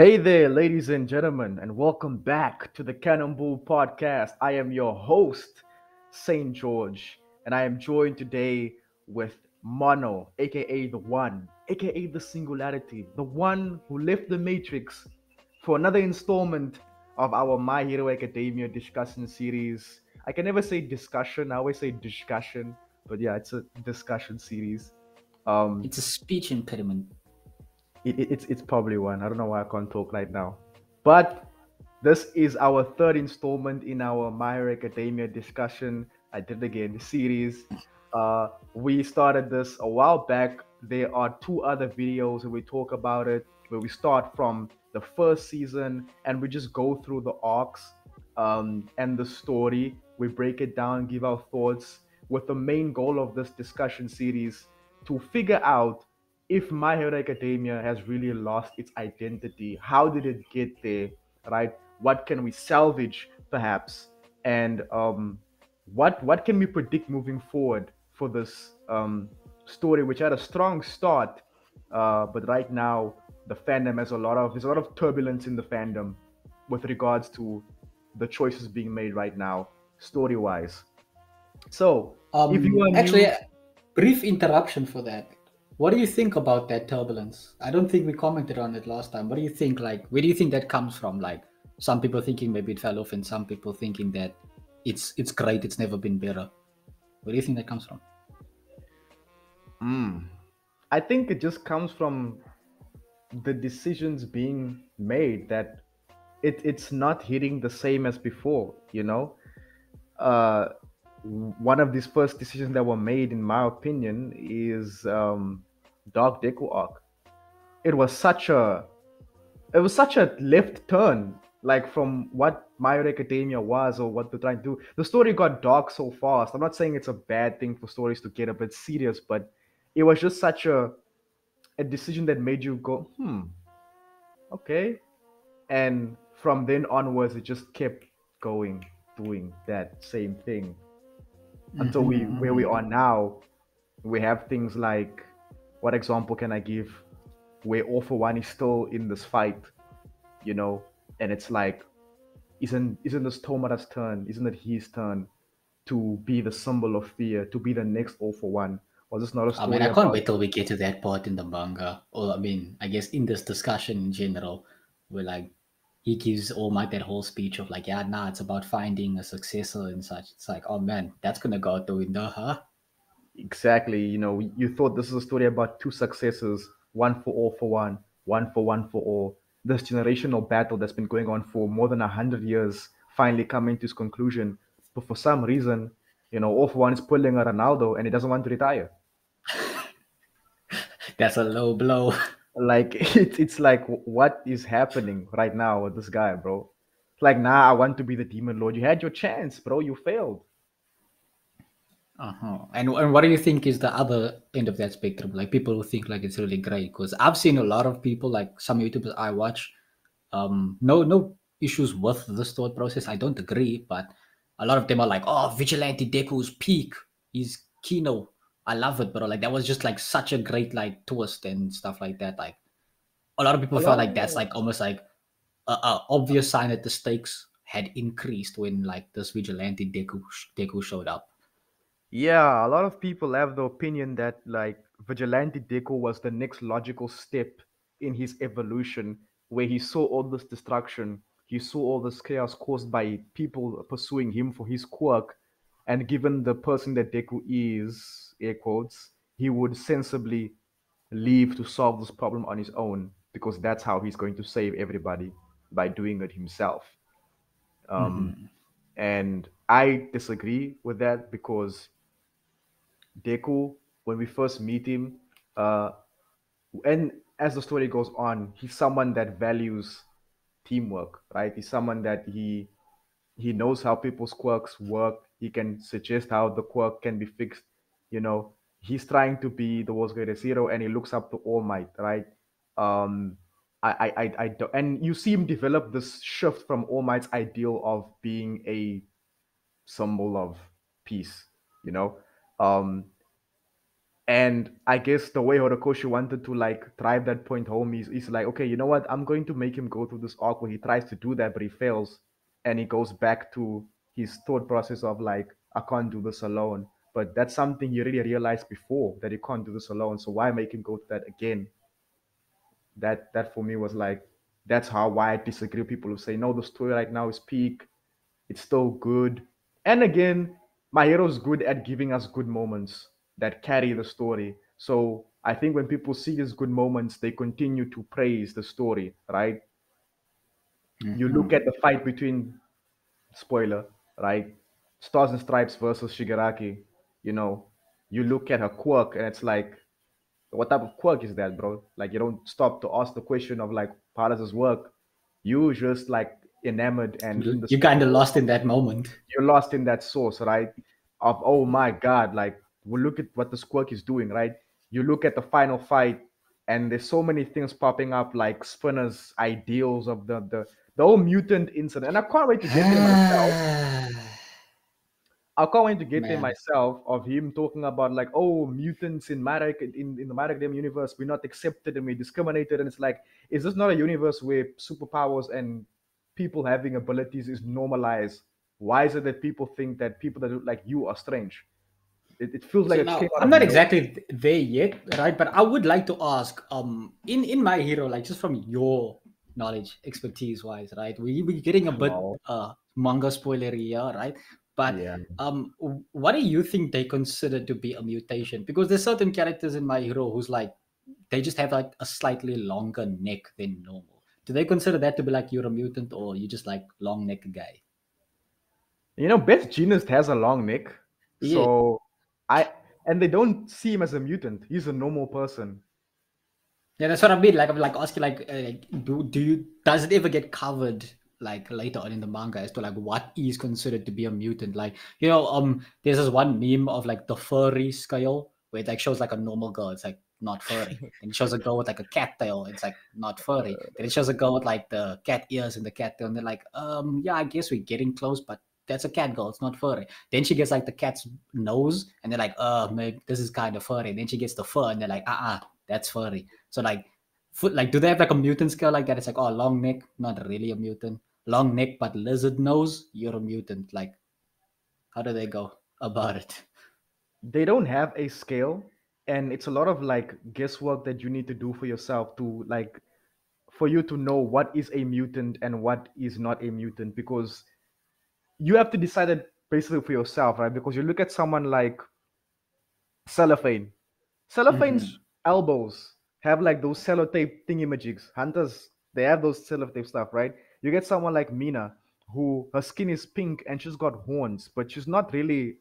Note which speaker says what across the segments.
Speaker 1: Hey there, ladies and gentlemen, and welcome back to the CanonBull Podcast. I am your host, SaintJorge, and I am joined today with Mono, aka the One, aka the Singularity, the one who left the Matrix for another installment of our My Hero Academia discussion series. I can never say discussion, I always say discussion, but yeah, it's a discussion series. Um,
Speaker 2: It's a speech impediment.
Speaker 1: it's probably one. I don't know why I can't talk right now. But this is our third installment in our My Hero Academia discussion. I did it again series. We started this a while back. There are two other videos where we talk about it, where we start from the first season and we just go through the arcs and the story. We break it down, give our thoughts, with the main goal of this discussion series to figure out if My Hero Academia has really lost its identity. How did it get there, right? What can we salvage, perhaps, and what can we predict moving forward for this story, which had a strong start, but right now the fandom has there's a lot of turbulence in the fandom with regards to the choices being made right now, story wise. So, if you are
Speaker 2: Actually,
Speaker 1: new,
Speaker 2: brief interruption for that. What do you think about that turbulence? I don't think we commented on it last time. What do you think? Like, where do you think that comes from? Like, some people thinking maybe it fell off, and some people thinking that it's great. It's never been better. Where do you think that comes from?
Speaker 1: I think it just comes from the decisions being made that it's not hitting the same as before, uh one of these first decisions that were made, in my opinion, is Dark Deku arc. It was such a it was such a left turn, like from what My Hero Academia was or what they're trying to do. The story got dark so fast. I'm not saying it's a bad thing for stories to get a bit serious, but it was just such a decision that made you go, okay. And from then onwards, it just kept going, doing that same thing until we where we are now. We have things like, what example can I give? Where All for One is still in this fight, you know, and it's like, isn't this Tomara's turn? Isn't it his turn to be the symbol of fear, to be the next All for One? Was this not a
Speaker 2: I mean,
Speaker 1: story
Speaker 2: I can't
Speaker 1: about?
Speaker 2: wait till we get to that part in the manga. Or I mean, I guess in this discussion in general, where like he gives All Might that whole speech of like, yeah, nah, it's about finding a successor and such. It's like, oh man, that's gonna go out the window, huh?
Speaker 1: Exactly. You thought this is a story about two successors, one for one for all. This generational battle that's been going on for more than 100 years finally coming to its conclusion. But for some reason, all for one is pulling a Ronaldo and he doesn't want to retire.
Speaker 2: That's a low blow.
Speaker 1: Like it's like, what is happening right now with this guy, bro? It's like, nah, I want to be the demon lord. You had your chance, bro. You failed.
Speaker 2: Uh-huh. And what do you think is the other end of that spectrum? Like people who think like it's really great, because I've seen a lot of people, like some YouTubers I watch, no issues with this thought process. I don't agree, but a lot of them are like, oh, Vigilante Deku's peak, he's Kino. I love it, bro. Like that was just like such a great like twist and stuff like that. Like a lot of people
Speaker 1: A
Speaker 2: felt
Speaker 1: lot
Speaker 2: like that's
Speaker 1: of
Speaker 2: like almost like a obvious sign that the stakes had increased when like this Vigilante Deku showed up.
Speaker 1: Yeah, a lot of people have the opinion that, like, Vigilante Deco was the next logical step in his evolution, where he saw all this destruction, he saw all this chaos caused by people pursuing him for his quirk, and given the person that Deku is, air quotes, he would sensibly leave to solve this problem on his own, because that's how he's going to save everybody, by doing it himself. Um, and I disagree with that, because Deku, when we first meet him, uh, and as the story goes on, he's someone that values teamwork, right? He's someone that he knows how people's quirks work. He can suggest how the quirk can be fixed. He's trying to be the world's greatest hero, and he looks up to All Might, right? Um, I don't, and you see him develop this shift from All Might's ideal of being a symbol of peace, you know. Um, And I guess the way Horikoshi wanted to like drive that point home is like, okay, you know what? I'm going to make him go through this arc where he tries to do that, but he fails, and he goes back to his thought process of like, I can't do this alone. But that's something you already realized before, that he can't do this alone. So why make him go to that again? That for me was like, that's how why I disagree with people who say no, the story right now is peak, it's still good. And again, my hero's good at giving us good moments that carry the story. So I think when people see these good moments, they continue to praise the story, right? You look at the fight between, spoiler, right? Stars and Stripes versus Shigaraki, you know, you look at her quirk and it's like, what type of quirk is that, bro? Like, you don't stop to ask the question of like, how does this work? You just like enamored and in the
Speaker 2: You kind of
Speaker 1: story,
Speaker 2: lost in that moment.
Speaker 1: you're lost in that source, right? Of, oh my god, like, we look at what the squirk is doing, right? You look at the final fight, and there's so many things popping up, like Spinner's ideals of the whole mutant incident, and I can't wait to get there myself. I can't wait to get there
Speaker 2: Man.
Speaker 1: myself of him talking about like, oh, mutants in in the Matter universe, we're not accepted and we're discriminated, and it's like, is this not a universe where superpowers and people having abilities is normalized? Why is it that people think that people that look like you are strange? It feels like
Speaker 2: So
Speaker 1: it came
Speaker 2: now
Speaker 1: out
Speaker 2: I'm
Speaker 1: of
Speaker 2: not
Speaker 1: nowhere.
Speaker 2: exactly there yet, right? But I would like to ask, in My Hero, like just from your knowledge, expertise wise, right? We're getting a bit
Speaker 1: Wow.
Speaker 2: manga spoilery here, right? But
Speaker 1: Yeah.
Speaker 2: what do you think they consider to be a mutation? Because there's certain characters in My Hero who's like they just have like a slightly longer neck than normal. Do they consider that to be like you're a mutant or you just like long neck guy?
Speaker 1: You know, Best Jeanist has a long neck,
Speaker 2: Yeah.
Speaker 1: so I and they don't see him as a mutant. He's a normal person.
Speaker 2: Yeah, that's what I mean. Like, I'm like asking, like, do you does it ever get covered like later on in the manga as to like what is considered to be a mutant? Like, there's this one meme of like the furry scale where it like shows like a normal girl, it's like not furry. Then it shows a girl with like a cat tail, it's like not furry. Then it shows a girl with like the cat ears and the cat tail, and they're like, yeah, I guess we're getting close, but that's a cat girl, it's not furry. Then she gets like the cat's nose, and they're like, maybe this is kind of furry. Then she gets the fur, and they're like, that's furry. So like, like, do they have like a mutant scale like that? It's like, oh, long neck, not really a mutant. Long neck but lizard nose, you're a mutant. Like, how do they go about it?
Speaker 1: They don't have a scale, and it's a lot of like guesswork that you need to do for yourself to like for you to know what is a mutant and what is not a mutant, because you have to decide it basically for yourself, right? Because you look at someone like Cellophane. Cellophane's
Speaker 2: Mm-hmm.
Speaker 1: elbows have like those sellotape thingy majigs. Hunters, they have those sellotape stuff, right? You get someone like Mina, who her skin is pink and she's got horns, but she's not really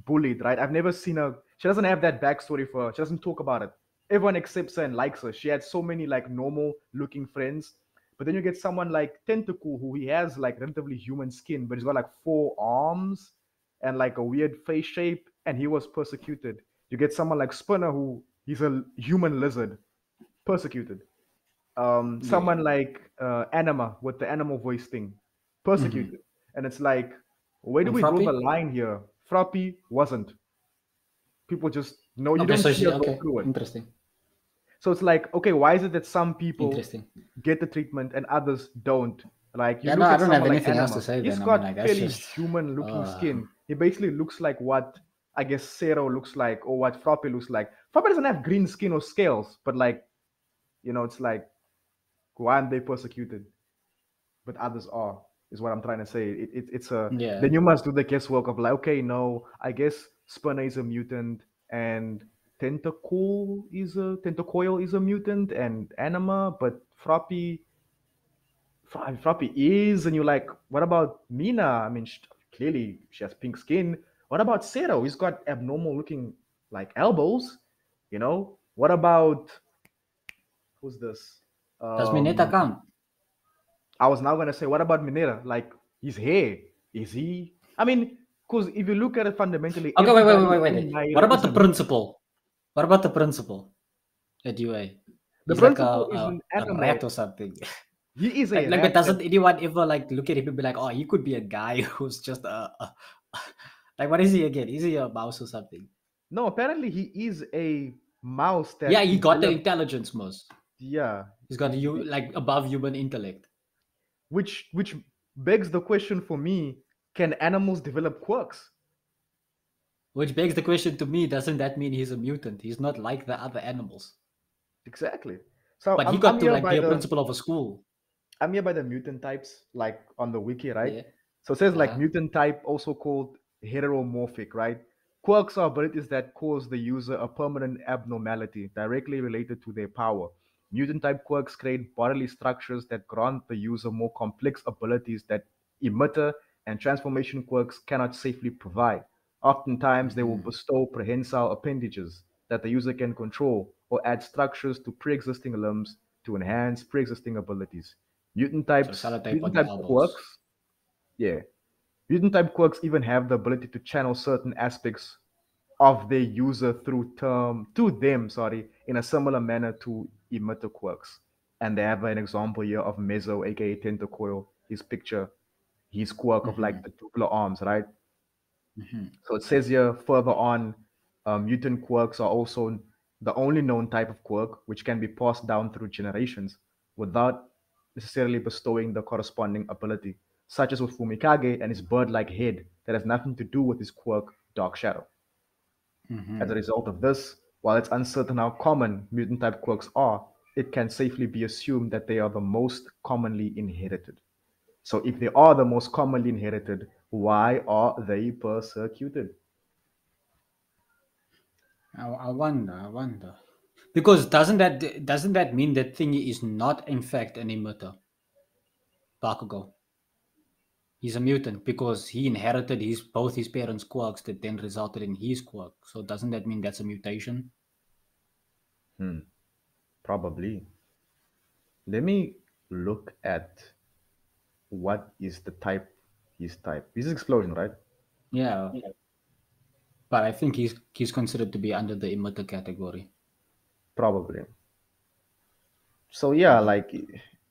Speaker 1: bullied, right? I've never seen her. She doesn't have that backstory for her. She doesn't talk about it. Everyone accepts her and likes her. She had so many like normal looking friends. But then you get someone like Tentacle, who he has like relatively human skin, but he's got like four arms and like a weird face shape, and he was persecuted. You get someone like Spinner, who he's a human lizard, persecuted.
Speaker 2: Yeah.
Speaker 1: Someone like Anima with the animal voice thing,
Speaker 2: Mm-hmm.
Speaker 1: persecuted. And it's like, where do
Speaker 2: And
Speaker 1: we draw the
Speaker 2: Froppy?
Speaker 1: line here? Froppy wasn't. People just no, you
Speaker 2: Okay,
Speaker 1: don't
Speaker 2: so
Speaker 1: see
Speaker 2: she,
Speaker 1: her go
Speaker 2: okay,
Speaker 1: through it.
Speaker 2: interesting.
Speaker 1: So it's like, okay, why is it that some people
Speaker 2: Interesting.
Speaker 1: get the treatment and others don't? Like you
Speaker 2: Yeah, no,
Speaker 1: look
Speaker 2: I
Speaker 1: at
Speaker 2: don't have
Speaker 1: someone like
Speaker 2: anything else to
Speaker 1: Anima.
Speaker 2: say
Speaker 1: He's
Speaker 2: then. I mean, like,
Speaker 1: got
Speaker 2: that's
Speaker 1: fairly
Speaker 2: just,
Speaker 1: human looking
Speaker 2: uh,
Speaker 1: skin. He basically looks like what I guess Zero looks like or what Froppy looks like. Froppy doesn't have green skin or scales, but like, it's like, why aren't they persecuted? But others are, is what I'm trying to say. It's a
Speaker 2: yeah.
Speaker 1: then you must do the guesswork of like, okay, no, I guess Spinner is a mutant and Tentacoil is a mutant and Anima, but Froppy is, and you're like, what about Mina? I mean, clearly she has pink skin. What about Zero? He's got abnormal looking like elbows. What about who's this?
Speaker 2: Does Mineta
Speaker 1: Um,
Speaker 2: count?
Speaker 1: I was now gonna say, what about Minera? Like his hair, is he? I mean, because if you look at it fundamentally,
Speaker 2: Okay, wait, wait, wait,
Speaker 1: everybody
Speaker 2: wait,
Speaker 1: in
Speaker 2: wait. What
Speaker 1: Nairo
Speaker 2: about
Speaker 1: is
Speaker 2: the
Speaker 1: a mutant.
Speaker 2: principal? What about the principal at UA?
Speaker 1: The
Speaker 2: He's like
Speaker 1: principal is an
Speaker 2: a
Speaker 1: animal.
Speaker 2: rat or something.
Speaker 1: He is a
Speaker 2: Like, but
Speaker 1: rat that
Speaker 2: doesn't anyone ever like look at him and be like, oh, he could be a guy who's just like, what is he again? Is he a mouse or something?
Speaker 1: No, apparently he is a mouse
Speaker 2: Yeah,
Speaker 1: that
Speaker 2: he got the
Speaker 1: developed.
Speaker 2: intelligence most.
Speaker 1: Yeah,
Speaker 2: He's got like above human intellect.
Speaker 1: which begs the question for me: can animals develop quirks?
Speaker 2: Which begs the question to me: doesn't that mean he's a mutant? He's not like the other animals.
Speaker 1: Exactly. So
Speaker 2: But he
Speaker 1: I'm
Speaker 2: got to
Speaker 1: here
Speaker 2: like
Speaker 1: by
Speaker 2: be a
Speaker 1: the
Speaker 2: principal of a school.
Speaker 1: mutant types, like on the wiki, right?
Speaker 2: Yeah.
Speaker 1: So it says like
Speaker 2: Uh-huh.
Speaker 1: mutant type, also called heteromorphic, right? Quirks are abilities that cause the user a permanent abnormality directly related to their power. Mutant type quirks create bodily structures that grant the user more complex abilities that emitter and transformation quirks cannot safely provide. Oftentimes, they will
Speaker 2: Hmm.
Speaker 1: bestow prehensile appendages that the user can control or add structures to pre-existing limbs to enhance pre-existing abilities.
Speaker 2: So sellotape
Speaker 1: Mutant
Speaker 2: on the
Speaker 1: type
Speaker 2: elbows.
Speaker 1: quirks, yeah. Mutant type quirks even have the ability to channel certain aspects of their user to them, sorry, in a similar manner to emitter quirks. And they have an example here of Mezzo, aka Tentacoil, his picture, his quirk of like
Speaker 2: Hmm.
Speaker 1: the tubular arms, right?
Speaker 2: Hmm.
Speaker 1: So it says here further on, mutant quirks are also the only known type of quirk which can be passed down through generations without necessarily bestowing the corresponding ability, such as with Fumikage and his bird-like head that has nothing to do with his quirk, Dark Shadow. As a
Speaker 2: Hmm.
Speaker 1: result of this, while it's uncertain how common mutant type quirks are, it can safely be assumed that they are the most commonly inherited. So if they are the most commonly inherited, why are they persecuted?
Speaker 2: I wonder. I wonder. Because doesn't that mean that thingy is not in fact an emitter, Bakugo? He's a mutant because he inherited his both his parents' quirks that then resulted in his quirk. So doesn't that mean that's a mutation?
Speaker 1: Hmm, probably. Let me look at what is the type, his type. This is explosion, right?
Speaker 2: Yeah, but I think he's considered to be under the emitter category.
Speaker 1: Probably. So yeah,
Speaker 2: Mhm.
Speaker 1: like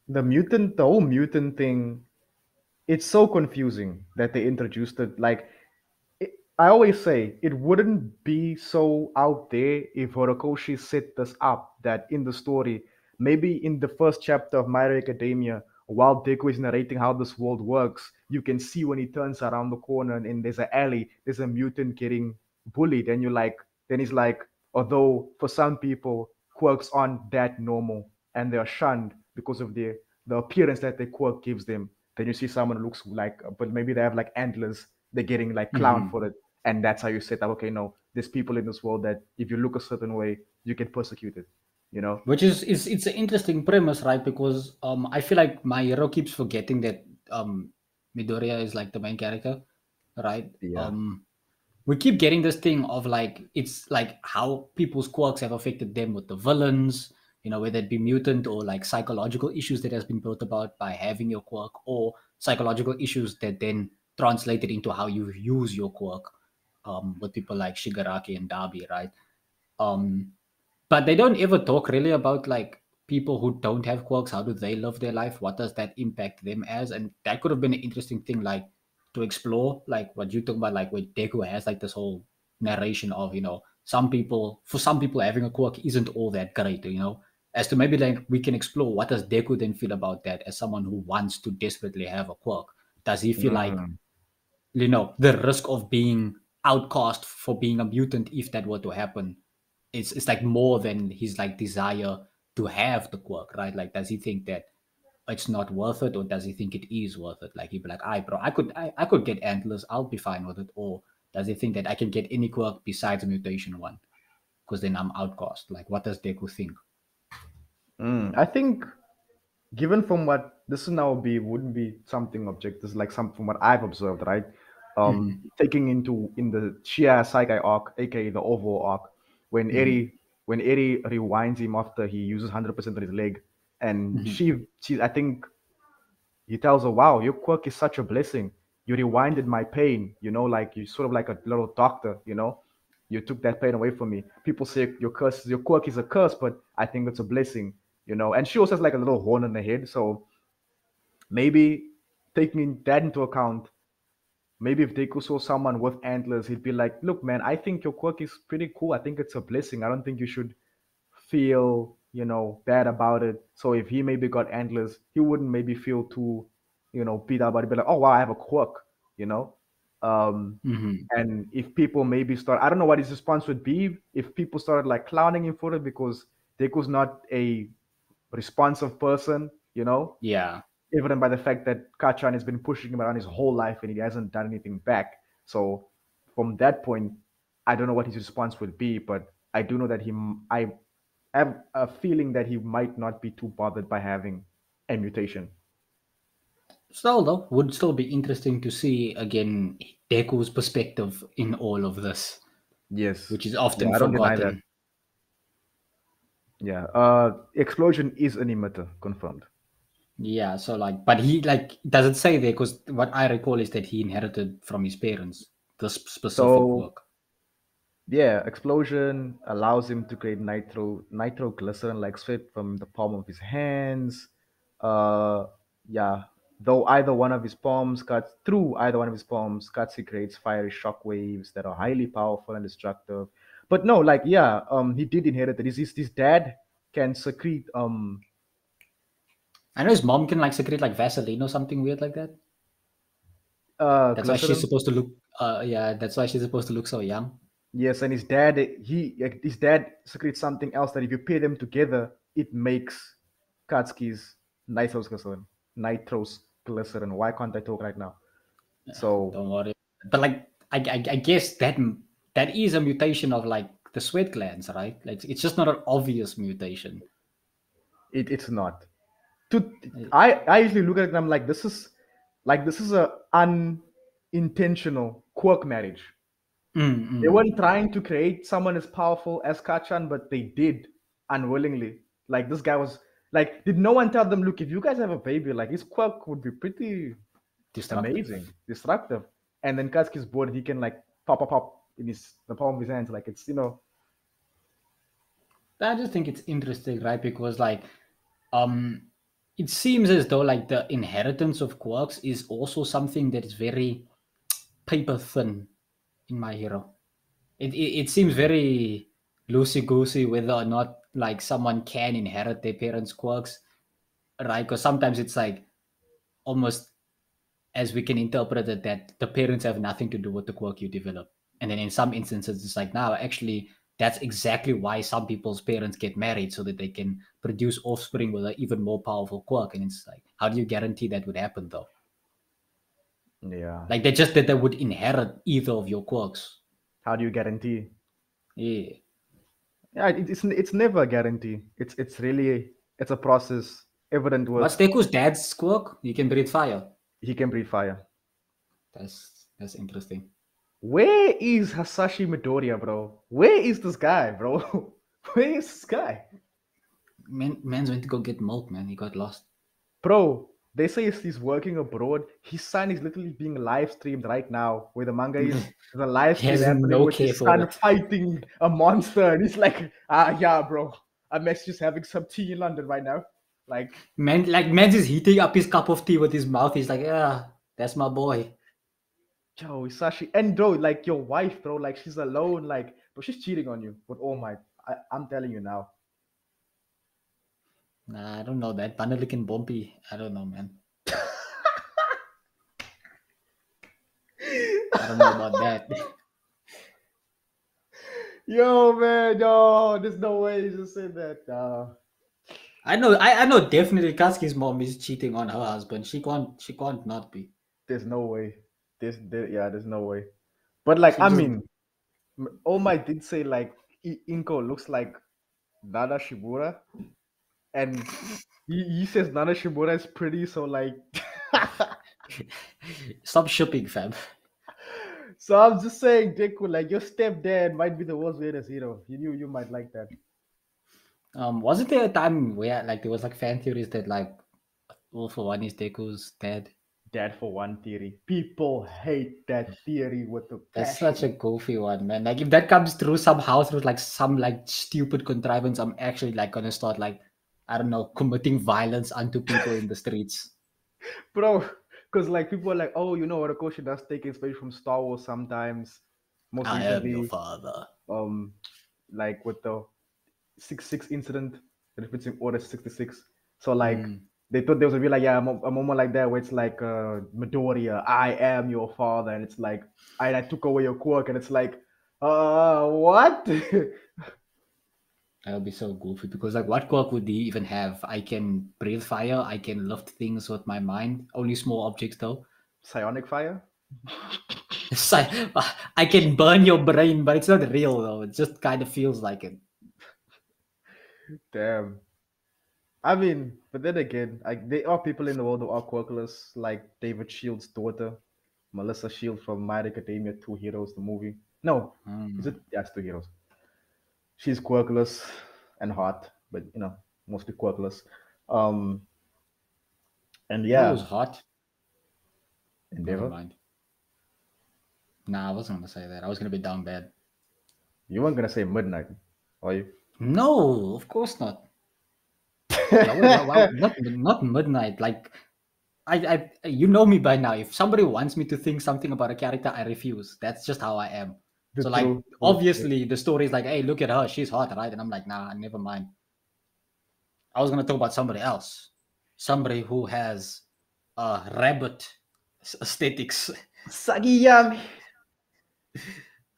Speaker 1: the whole mutant thing, it's so confusing that they introduced it. Like I always say, it wouldn't be so out there if Horikoshi set this up that in the story, maybe in the first chapter of My Hero Academia, while Deku is narrating how this world works, you can see when he turns around the corner and there's an alley, there's a mutant getting bullied, and then he's like, although for some people, quirks aren't that normal and they are shunned because of the appearance that the quirk gives them. Then you see someone who looks like, but maybe they have like antlers, they're getting like clown
Speaker 2: Mhm.
Speaker 1: for it, and that's how you set up. Okay, no, there's people in this world that if you look a certain way, you get persecuted. You know?
Speaker 2: Which is it's an interesting premise, right? Because I feel like my hero keeps forgetting that Midoriya is like the main character, right?
Speaker 1: Yeah.
Speaker 2: We keep getting this thing of like it's like how people's quirks have affected them with the villains, whether it be mutant or like psychological issues that has been brought about by having your quirk, or psychological issues that then translated into how you use your quirk, with people like Shigaraki and Dabi, right? um but they don't ever talk really about like people who don't have quirks. How do they live their life? What does that impact them as? And that could have been an interesting thing, like to explore, like what you talk about, like where Deku has like this whole narration of, some people having a quirk isn't all that great, as to maybe like we can explore what does Deku then feel about that as someone who wants to desperately have a quirk. Does he feel like,
Speaker 1: Mm,
Speaker 2: the risk of being outcast for being a mutant, if that were to happen, it's like more than his like desire to have the quirk, right? Like, does he think that it's not worth it, or does he think it is worth it? Like, he'd be like, "I bro, I could get antlers, I'll be fine with it." Or does he think that I can get any quirk besides a mutation one, because then I'm outcast? Like, what does Deku think?
Speaker 1: I think given from what this is now be wouldn't be something objective, like some from what I've observed, right?
Speaker 2: Hmm.
Speaker 1: Taking into in the Shia Saikai arc, aka the overall arc, when
Speaker 2: Hmm.
Speaker 1: Eri rewinds him after he uses 100% of his leg, and
Speaker 2: Hmm.
Speaker 1: she I think he tells her, "Wow, your quirk is such a blessing. You rewinded my pain. Like you sort of like a little doctor. You took that pain away from me. People say your quirk is a curse, but I think it's a blessing. And she also has like a little horn in the head. So maybe taking that into account, Maybe if Deku saw someone with antlers, he'd be like, "Look, man, I think your quirk is pretty cool. I think it's a blessing. I don't think you should feel, bad about it." So if he maybe got antlers, he wouldn't maybe feel too, beat up about it. Be like, "Oh wow, I have a quirk," you know. Um,
Speaker 2: Hmm.
Speaker 1: and if people maybe start, I don't know what his response would be if people started like clowning him for it because Deku's not a responsive person,
Speaker 2: Yeah.
Speaker 1: evident by the fact that Kachan has been pushing him around his whole life and he hasn't done anything back. So from that point, I don't know what his response would be, but I do know that I have a feeling that he might not be too bothered by having a mutation.
Speaker 2: Still, though, would still be interesting to see again Deku's perspective in all of this,
Speaker 1: Yes.
Speaker 2: which is
Speaker 1: Yeah,
Speaker 2: often
Speaker 1: I don't deny that.
Speaker 2: forgotten.
Speaker 1: Yeah. Explosion is an emitter, confirmed.
Speaker 2: Yeah, so like, but he like does it say there? Because what I recall is that he inherited from his parents this specific
Speaker 1: So
Speaker 2: work.
Speaker 1: yeah, explosion allows him to create nitroglycerin like sweat from the palm of his hands. Uh, yeah, though either one of his palms cuts through either one of his palms, Katsu creates fiery shockwaves that are highly powerful and destructive. But no, like yeah, he did inherit it. His dad can secrete
Speaker 2: I know his mom can like secrete like Vaseline or something weird like that. That's why she's
Speaker 1: glycerin.
Speaker 2: supposed to look. Yeah, that's why she's supposed to look so young.
Speaker 1: Yes, and his dad secretes something else that if you pair them together, it makes Katsuki's nitrous glycerin. Why can't I talk right now? So
Speaker 2: Don't worry. But like, I guess that is a mutation of like the sweat glands, right? Like, it's just not an obvious mutation.
Speaker 1: it's not. To I usually look at it and I'm like this is a unintentional quirk marriage. They
Speaker 2: Mm-mm.
Speaker 1: weren't trying to create someone as powerful as Kachan, but they did unwillingly. Like this guy was like, did no one tell them, look, if you guys have a baby, like his quirk would be pretty
Speaker 2: Destructive.
Speaker 1: amazing, destructive. And then Katsuki's board, he can like pop in the palm of his hands, like it's
Speaker 2: I just think it's interesting, right? Because like, um, it seems as though like the inheritance of quirks is also something that is very paper thin in My Hero. It seems very loosey goosey whether or not like someone can inherit their parents' quirks, right? Because sometimes it's like almost as we can interpret it that the parents have nothing to do with the quirk you develop. And then in some instances, it's like, now actually, that's exactly why some people's parents get married so that they can produce offspring with an even more powerful quirk. And it's like, how do you guarantee that would happen though?
Speaker 1: yeah.
Speaker 2: Like they just that they would inherit either of your quirks.
Speaker 1: How do you guarantee?
Speaker 2: Yeah.
Speaker 1: Yeah, it's never a guarantee. It's a process evident with
Speaker 2: What's Deku's dad's quirk? You can breathe fire.
Speaker 1: he can breathe fire.
Speaker 2: That's interesting.
Speaker 1: Where is Hasashi Midoriya, bro? Where is this guy, bro? Where is this guy?
Speaker 2: Man's went to go get milk, man. He got lost.
Speaker 1: Bro, they say he's working abroad. His son is literally being live streamed right now where the manga is. There's a live
Speaker 2: He
Speaker 1: stream
Speaker 2: has
Speaker 1: happening
Speaker 2: no
Speaker 1: with
Speaker 2: care
Speaker 1: his
Speaker 2: for
Speaker 1: son
Speaker 2: it.
Speaker 1: fighting a monster. And he's like, yeah, bro. I'm actually just having some tea in London right now. Like,
Speaker 2: Man's is heating up his cup of tea with his mouth. He's like, yeah, that's my boy.
Speaker 1: yo, Isashi. And bro, like your wife, bro, like she's alone. Like, bro, she's cheating on you. But oh my, I'm telling you now.
Speaker 2: Nah, I don't know that. Banalik and Bumpy. I don't know, man. I don't know about that.
Speaker 1: Yo, man, yo, there's no way you just said that.
Speaker 2: I know definitely Katsuki's mom is cheating on her husband. She can't not be.
Speaker 1: There's no way. Yeah, there's no way. But like,
Speaker 2: She
Speaker 1: I
Speaker 2: just
Speaker 1: mean, All Might did say like Inko looks like Nana Shimura, and he says Nana Shimura is pretty. So like,
Speaker 2: stop shipping, fam.
Speaker 1: so I'm just saying, Deku, like your stepdad might be the world's greatest hero. You might like that.
Speaker 2: Wasn't there a time where like there was like fan theories that like All for One is Deku's dad?
Speaker 1: Dad for one theory. People hate that theory with a
Speaker 2: That's such a
Speaker 1: passion.
Speaker 2: goofy one, man. Like if that comes through somehow through like some like stupid contrivance, I'm actually like gonna start like I don't know committing violence onto people in the streets.
Speaker 1: Bro, Because like people are like, oh, Orokoshi does take inspiration from Star Wars sometimes. Most
Speaker 2: I am your
Speaker 1: recently,
Speaker 2: father.
Speaker 1: um, like with the 6-6 incident, the difference in Order 66. So like
Speaker 2: Mm.
Speaker 1: they thought there was a real like yeah a moment like that where it's like Midoriya, I am your father, and it's like I took away your quirk, and it's like what?
Speaker 2: That would be so goofy because, like, what quirk would he even have? I can breathe fire. I can lift things with my mind. Only small objects, though.
Speaker 1: Psionic fire?
Speaker 2: So, I can burn your brain, but it's not real, though. It just kind of feels like it.
Speaker 1: Damn. I mean, but then again, like there are people in the world who are quirkless, like David Shields' daughter, Melissa Shields from My Hero Academia, Two Heroes, the movie. No, is
Speaker 2: Hmm.
Speaker 1: it? Yeah, it's Two Heroes. She's quirkless and hot, but mostly quirkless. Um, and
Speaker 2: You know who's
Speaker 1: yeah,
Speaker 2: hot? Never
Speaker 1: Endeavor.
Speaker 2: mind. Nah, I wasn't gonna say that. I was gonna be down bad.
Speaker 1: You weren't gonna say midnight, are you?
Speaker 2: No, of course not. Not midnight. Like you know me by now. If somebody wants me to think something about a character, I refuse. That's just how I am.
Speaker 1: The
Speaker 2: So like,
Speaker 1: true, true, true.
Speaker 2: obviously, the story is like, hey, look at her, she's hot, right? And I'm like, nah, never mind. I was gonna talk about somebody else, somebody who has rabbit aesthetics.
Speaker 1: Sagiyami.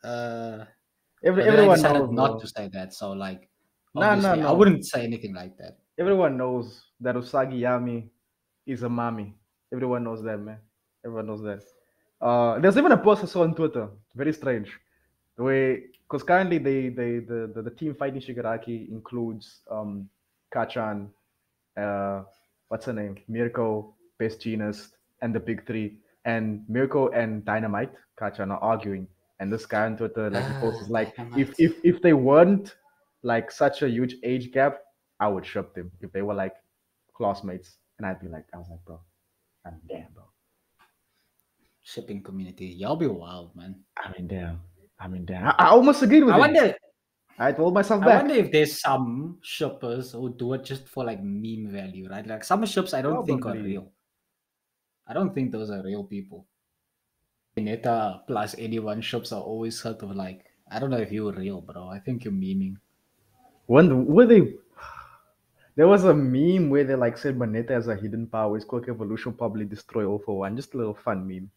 Speaker 2: Uh, but then I
Speaker 1: Everyone
Speaker 2: decided
Speaker 1: knows,
Speaker 2: not
Speaker 1: bro.
Speaker 2: to say that. So like,
Speaker 1: No, no,
Speaker 2: obviously, I
Speaker 1: no.
Speaker 2: wouldn't say anything like that.
Speaker 1: Everyone knows that Usagi Yami is a mommy. Everyone knows that, man. Everyone knows that. There's even a post I saw on Twitter. Very strange. The way, because currently the team fighting Shigaraki includes Kachan, uh, what's her name? Mirko, Best Jeanist, and the big three. And Mirko and Dynamite, Kachan, are arguing. And this guy on Twitter, like he posts, is like, if
Speaker 2: Dynamite.
Speaker 1: if if they weren't like such a huge age gap, I would ship them. If they were like classmates, and I'd be like, I was like, bro, I'm damn, bro.
Speaker 2: Shipping community. Y'all be wild, man.
Speaker 1: I mean, damn. I mean, damn. I almost agreed with
Speaker 2: I
Speaker 1: him.
Speaker 2: wonder.
Speaker 1: I told myself
Speaker 2: I wonder
Speaker 1: back.
Speaker 2: if there's some shippers who do it just for like meme value, right? Like some ships, I don't think are
Speaker 1: Probably.
Speaker 2: real. I don't think those are real people. Pineta plus anyone ships are always sort of like, I don't know if you're real, bro. I think you're memeing.
Speaker 1: When were they? There was a meme where they like said Maneta has a hidden power. His quick evolution probably destroy all for one. Just a little fun meme.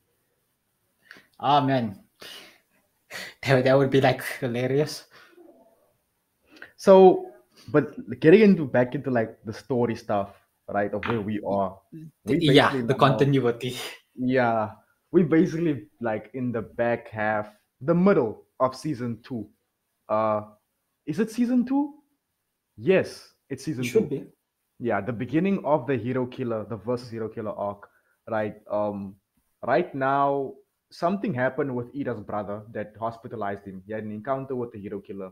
Speaker 2: Ah man, that would be like hilarious.
Speaker 1: So, but getting into back into like the story stuff, right? Of where we are, we
Speaker 2: Yeah,
Speaker 1: basically
Speaker 2: the
Speaker 1: now,
Speaker 2: continuity.
Speaker 1: yeah, we basically like in the back half, the middle of season two. Uh, is it season two? Yes, it's
Speaker 2: It
Speaker 1: season
Speaker 2: should
Speaker 1: two.
Speaker 2: be.
Speaker 1: Yeah, the beginning of the hero killer, the versus hero killer arc, right? Right now, something happened with Ida's brother that hospitalized him. He had an encounter with the hero killer,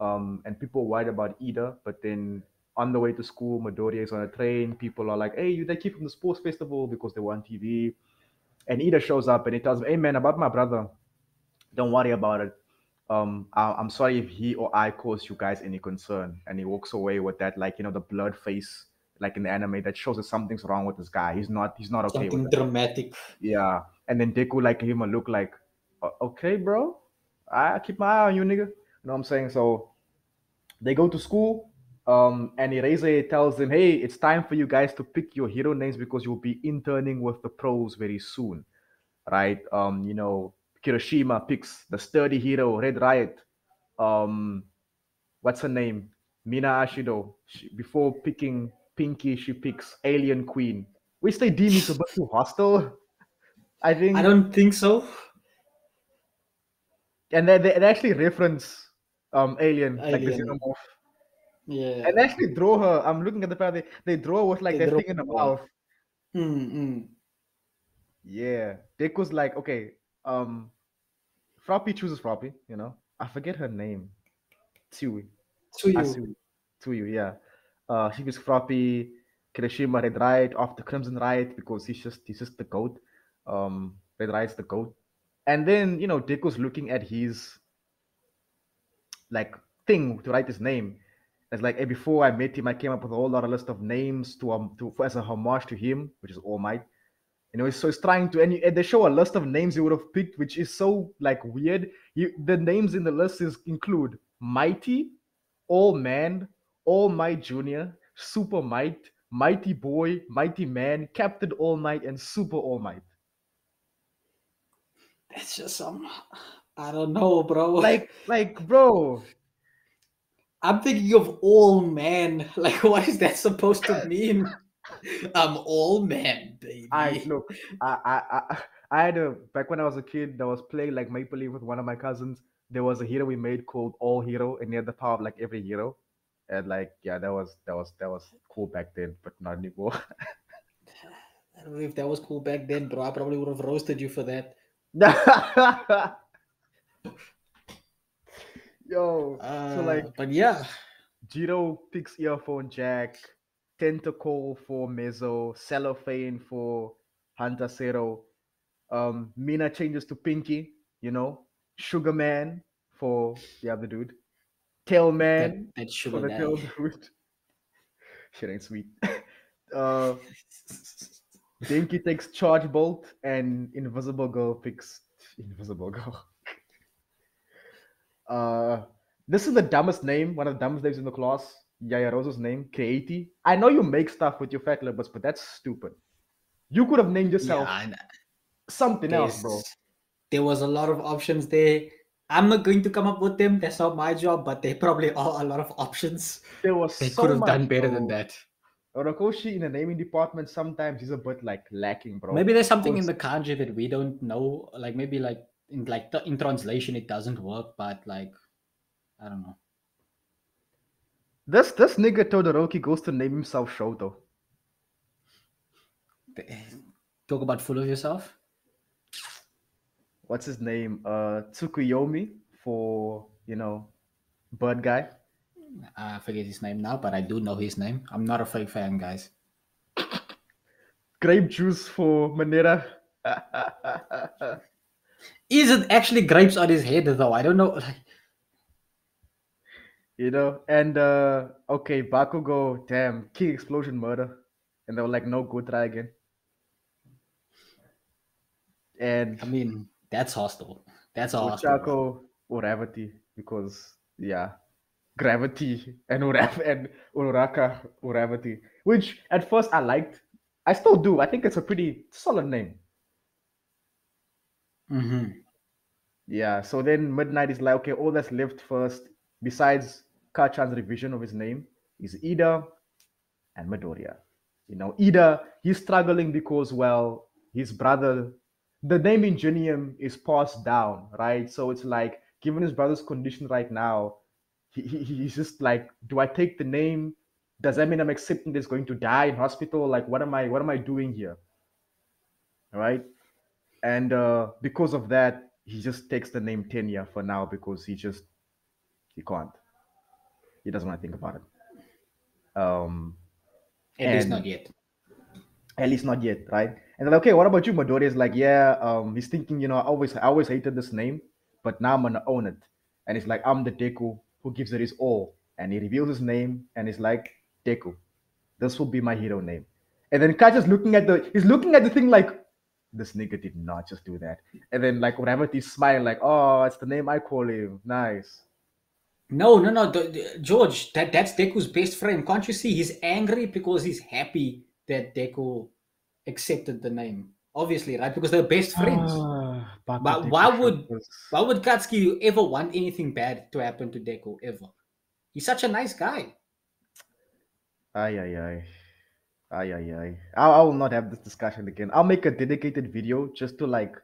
Speaker 1: and people worried about Ida. But then on the way to school, Midoriya is on a train. People are like, "Hey, you they keep from the sports festival because they were on TV." And Ida shows up and he tells him, "Hey, man, about my brother, don't worry about it. I'm sorry if he or I caused you guys any concern." And he walks away with that, like the blood face, like in the anime, that shows that something's wrong with this guy. He's not okay with
Speaker 2: Something
Speaker 1: it.
Speaker 2: dramatic.
Speaker 1: Yeah. And then Deku like give him a look like, Okay, bro, I keep my eye on you, nigga." You know what I'm saying? So they go to school. And Erase tells them, "Hey, it's time for you guys to pick your hero names because you'll be interning with the pros very soon, right?" Kirishima picks the sturdy hero, Red Riot. Um, what's her name? Mina Ashido. Before picking Pinky, she picks Alien Queen, which they deem is a bit too hostile, I
Speaker 2: I
Speaker 1: think.
Speaker 2: don't think so.
Speaker 1: And they actually reference Alien, like the
Speaker 2: Alien.
Speaker 1: xenomorph. And
Speaker 2: Yeah.
Speaker 1: actually draw her. I'm looking at the part they draw her with like
Speaker 2: They
Speaker 1: that
Speaker 2: draw
Speaker 1: thing in the
Speaker 2: more.
Speaker 1: mouth.
Speaker 2: Mm-mm.
Speaker 1: Yeah. Deku's like, okay, um, Froppy chooses Froppy. I forget her name. Tsui.
Speaker 2: To you.
Speaker 1: Asu. Tsuyu, yeah. She was Froppy. Kirishima Red Riot off the Crimson Riot because he's just the goat. Red Riot's the goat. And then, Deku's looking at his like thing to write his name. It's like, hey, before I met him, I came up with a whole lot of list of names to as a homage to him, which is All Might. So it's trying to, and they show a list of names you would have picked, which is so like weird. The names in the list include Mighty, All Man, All Might Junior, Super Might, Mighty Boy, Mighty Man, Captain All Might, and Super All Might.
Speaker 2: It's just some. I don't know, bro.
Speaker 1: Bro.
Speaker 2: I'm thinking of all man. Like, what is that supposed to mean? I'm all man,
Speaker 1: I
Speaker 2: baby.
Speaker 1: look, I had a back when I was a kid that was playing like Maple Leaf with one of my cousins. There was a hero we made called All Hero, and he had the power of like every hero. And like, yeah, that was cool back then, but not anymore.
Speaker 2: I don't know if that was cool back then, bro. I probably would have roasted you for that.
Speaker 1: Yo, so like
Speaker 2: But yeah,
Speaker 1: Jiro picks earphone jack, tentacle for Mezzo, cellophane for Hunter Zero. Mina changes to Pinky, Sugar Man for the other dude, Tail Man
Speaker 2: that
Speaker 1: for
Speaker 2: sugar
Speaker 1: the tail
Speaker 2: guy.
Speaker 1: dude. Shit ain't sweet. uh, Dinky takes Charge Bolt, and Invisible Girl picks Invisible Girl. Uh, this is the dumbest name, one of the dumbest names in the class. Yayarozo's name, Creati. I know you make stuff with your fat lippers, but that's stupid. You could have named
Speaker 2: Yeah,
Speaker 1: yourself
Speaker 2: and
Speaker 1: something else,
Speaker 2: there's
Speaker 1: bro.
Speaker 2: there was a lot of options there. I'm not going to come up with them. That's not my job, but there probably are a lot of options.
Speaker 1: There was
Speaker 2: They could
Speaker 1: so
Speaker 2: have done
Speaker 1: much,
Speaker 2: better than
Speaker 1: bro.
Speaker 2: that.
Speaker 1: Orokoshi in the naming department sometimes is a bit like lacking, bro.
Speaker 2: Maybe there's something in
Speaker 1: Because
Speaker 2: the kanji that we don't know. Like maybe in translation it doesn't work, but like I don't know.
Speaker 1: this nigga Todoroki goes to name himself Shoto.
Speaker 2: Talk about full of yourself.
Speaker 1: What's his name? Tsukuyomi for bird guy.
Speaker 2: I forget his name now, but I do know his name. I'm not a fake fan, guys.
Speaker 1: Grape juice for Manera.
Speaker 2: Is it actually grapes on his head though? I don't know. Like,
Speaker 1: And okay, Bakugo, damn, King Explosion Murder. And they were like, no, go try again. And
Speaker 2: I mean, that's hostile. That's a hostile one.
Speaker 1: Ochako Uravati, because yeah, Gravity and and Uraraka Uravati, which at first I liked. I still do. I think it's a pretty solid name.
Speaker 2: Mm-hmm.
Speaker 1: Yeah. So then Midnight is like, okay, all that's left first, besides Kachan's revision of his name, is Ida and Midoriya. Ida, he's struggling because, well, his brother, the name Ingenium is passed down, right? So it's like, given his brother's condition right now, he's just like, do I take the name? Does that mean I'm accepting that he's going to die in hospital? Like, what am I doing here? All right. And because of that, he just takes the name Tenya for now because he can't. He doesn't want to think about it.
Speaker 2: At least
Speaker 1: And
Speaker 2: not yet.
Speaker 1: at least not yet, right? And then, okay, what about you, Midori? Is like, yeah, he's thinking, I always hated this name, but now I'm gonna own it. And it's like, I'm the Deku who gives it his all. And he reveals his name, and he's like, Deku, this will be my hero name. And then Kaja's he's looking at the thing like, this nigga did not just do that. And then like whatever he's smiling like, oh, it's the name I call him. Nice.
Speaker 2: No. George, that's Deku's best friend. Can't you see? He's angry because he's happy that Deku accepted the name. Obviously, right? Because they're best friends.
Speaker 1: Baku
Speaker 2: But
Speaker 1: Deku
Speaker 2: why would Katsuki ever want anything bad to happen to Deku ever? He's such a nice guy.
Speaker 1: Ay, ay, ay. Ay, ay, ay. I will not have this discussion again. I'll make a dedicated video just to like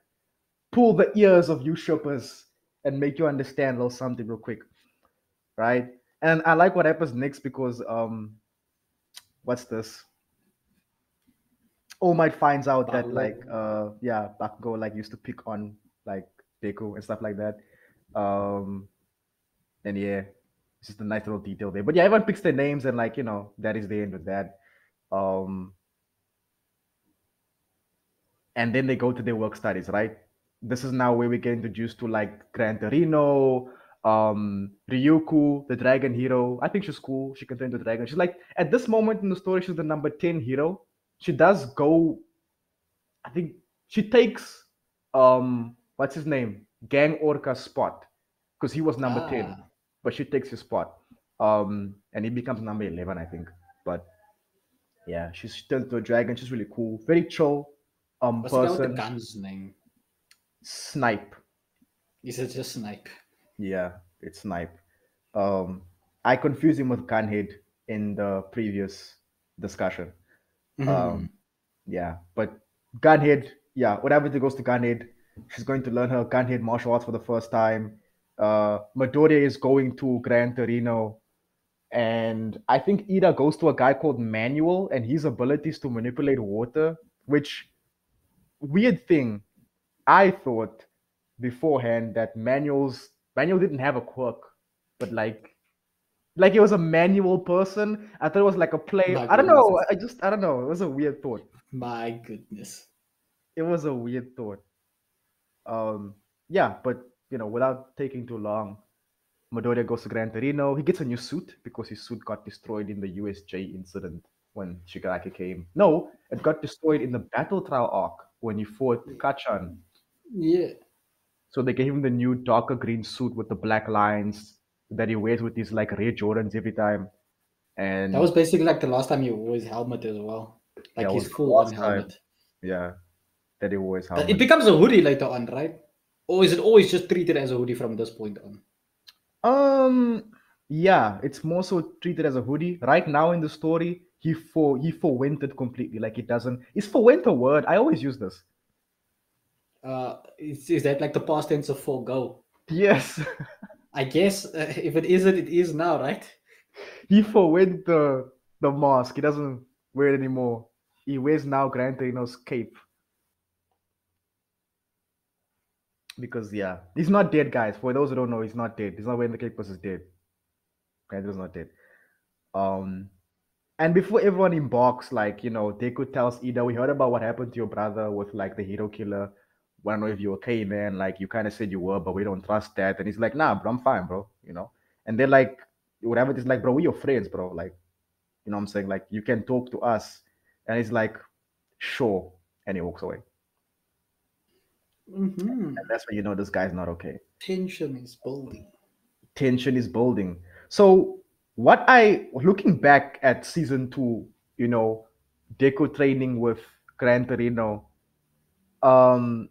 Speaker 1: pull the ears of usurpers and make you understand a little something real quick, right? And I like what happens next because what's this? All Might finds out that
Speaker 2: Bakugo.
Speaker 1: like yeah, Bakugo like used to pick on like Deku and stuff like that. Um and yeah, it's just a nice little detail there. But yeah, everyone picks their names and like, that is the end of that. Um and then they go to their work studies, right? This is now where we get introduced to like Gran Torino, Ryuku, the dragon hero. I think she's cool. She can turn into a dragon. She's like, at this moment in the story, she's the number 10 hero. She does go I think she takes what's his name? Gang Orca's spot. Because he was number 10.
Speaker 2: Ah,
Speaker 1: But she takes his spot. And he becomes number 11, I think. But yeah, she's turned into a dragon. She's really cool. Very chill
Speaker 2: what's the guy with the
Speaker 1: person.
Speaker 2: gun's name?
Speaker 1: Snipe.
Speaker 2: Is it just Snipe?
Speaker 1: Yeah, it's Snipe. Um, I confused him with Gunhead in the previous discussion.
Speaker 2: Hmm.
Speaker 1: Um, yeah, but Gunhead, yeah, whatever it goes to Gunhead, she's going to learn her Gunhead martial arts for the first time. Midoriya is going to Gran Torino, and I think Ida goes to a guy called Manuel, and his abilities to manipulate water, which weird thing. I thought beforehand that Manuel didn't have a quirk, but like it was a manual person. I thought it was like a play.
Speaker 2: My
Speaker 1: I don't know.
Speaker 2: goodness.
Speaker 1: I don't know. It was a weird thought.
Speaker 2: My goodness.
Speaker 1: It was a weird thought. Um, yeah, but without taking too long, Midoriya goes to Gran Torino. He gets a new suit because his suit got destroyed in the USJ incident when Shigaraki came. No, it got destroyed in the battle trial arc when he fought Kachan.
Speaker 2: Yeah.
Speaker 1: So they gave him the new darker green suit with the black lines that he wears with his like red Jordans every time.
Speaker 2: That was
Speaker 1: And
Speaker 2: basically like the last time he wore his helmet as well.
Speaker 1: yeah,
Speaker 2: Like
Speaker 1: it
Speaker 2: his
Speaker 1: was the
Speaker 2: full on
Speaker 1: last time.
Speaker 2: helmet.
Speaker 1: Yeah, that he wore his
Speaker 2: It
Speaker 1: helmet.
Speaker 2: becomes a hoodie later on, right? Or is it always just treated as a hoodie from this point on?
Speaker 1: Yeah, it's more so treated as a hoodie. Right now in the story, he forwent it completely. Like it doesn't. Is forwent a word? I always use this.
Speaker 2: Is that like the past tense of forego?
Speaker 1: Yes,
Speaker 2: I guess if it isn't, it is now, right?
Speaker 1: he forwent the mask. He doesn't wear it anymore. He wears now Gran Torino's cape because yeah, he's not dead, guys. For those who don't know, he's not dead. He's not wearing the cape because he's dead. Gran Torino's not dead. Um, And before everyone embarks, like, Deku tells Ida, we heard about what happened to your brother with like the hero killer. Wanna know if you're okay, man? Like you kind of said you were, but we don't trust that. And he's like, nah, bro, I'm fine, bro. And they're like, whatever it is, like, bro, we're your friends, bro. Like, what I'm saying? Like, you can talk to us. And he's like, sure. And he walks away. And
Speaker 2: Mm-hmm.
Speaker 1: that's when you know this guy's not okay.
Speaker 2: Tension is building.
Speaker 1: Tension is building. So what I looking back at season two, you know, Deku training with Gran Torino, um,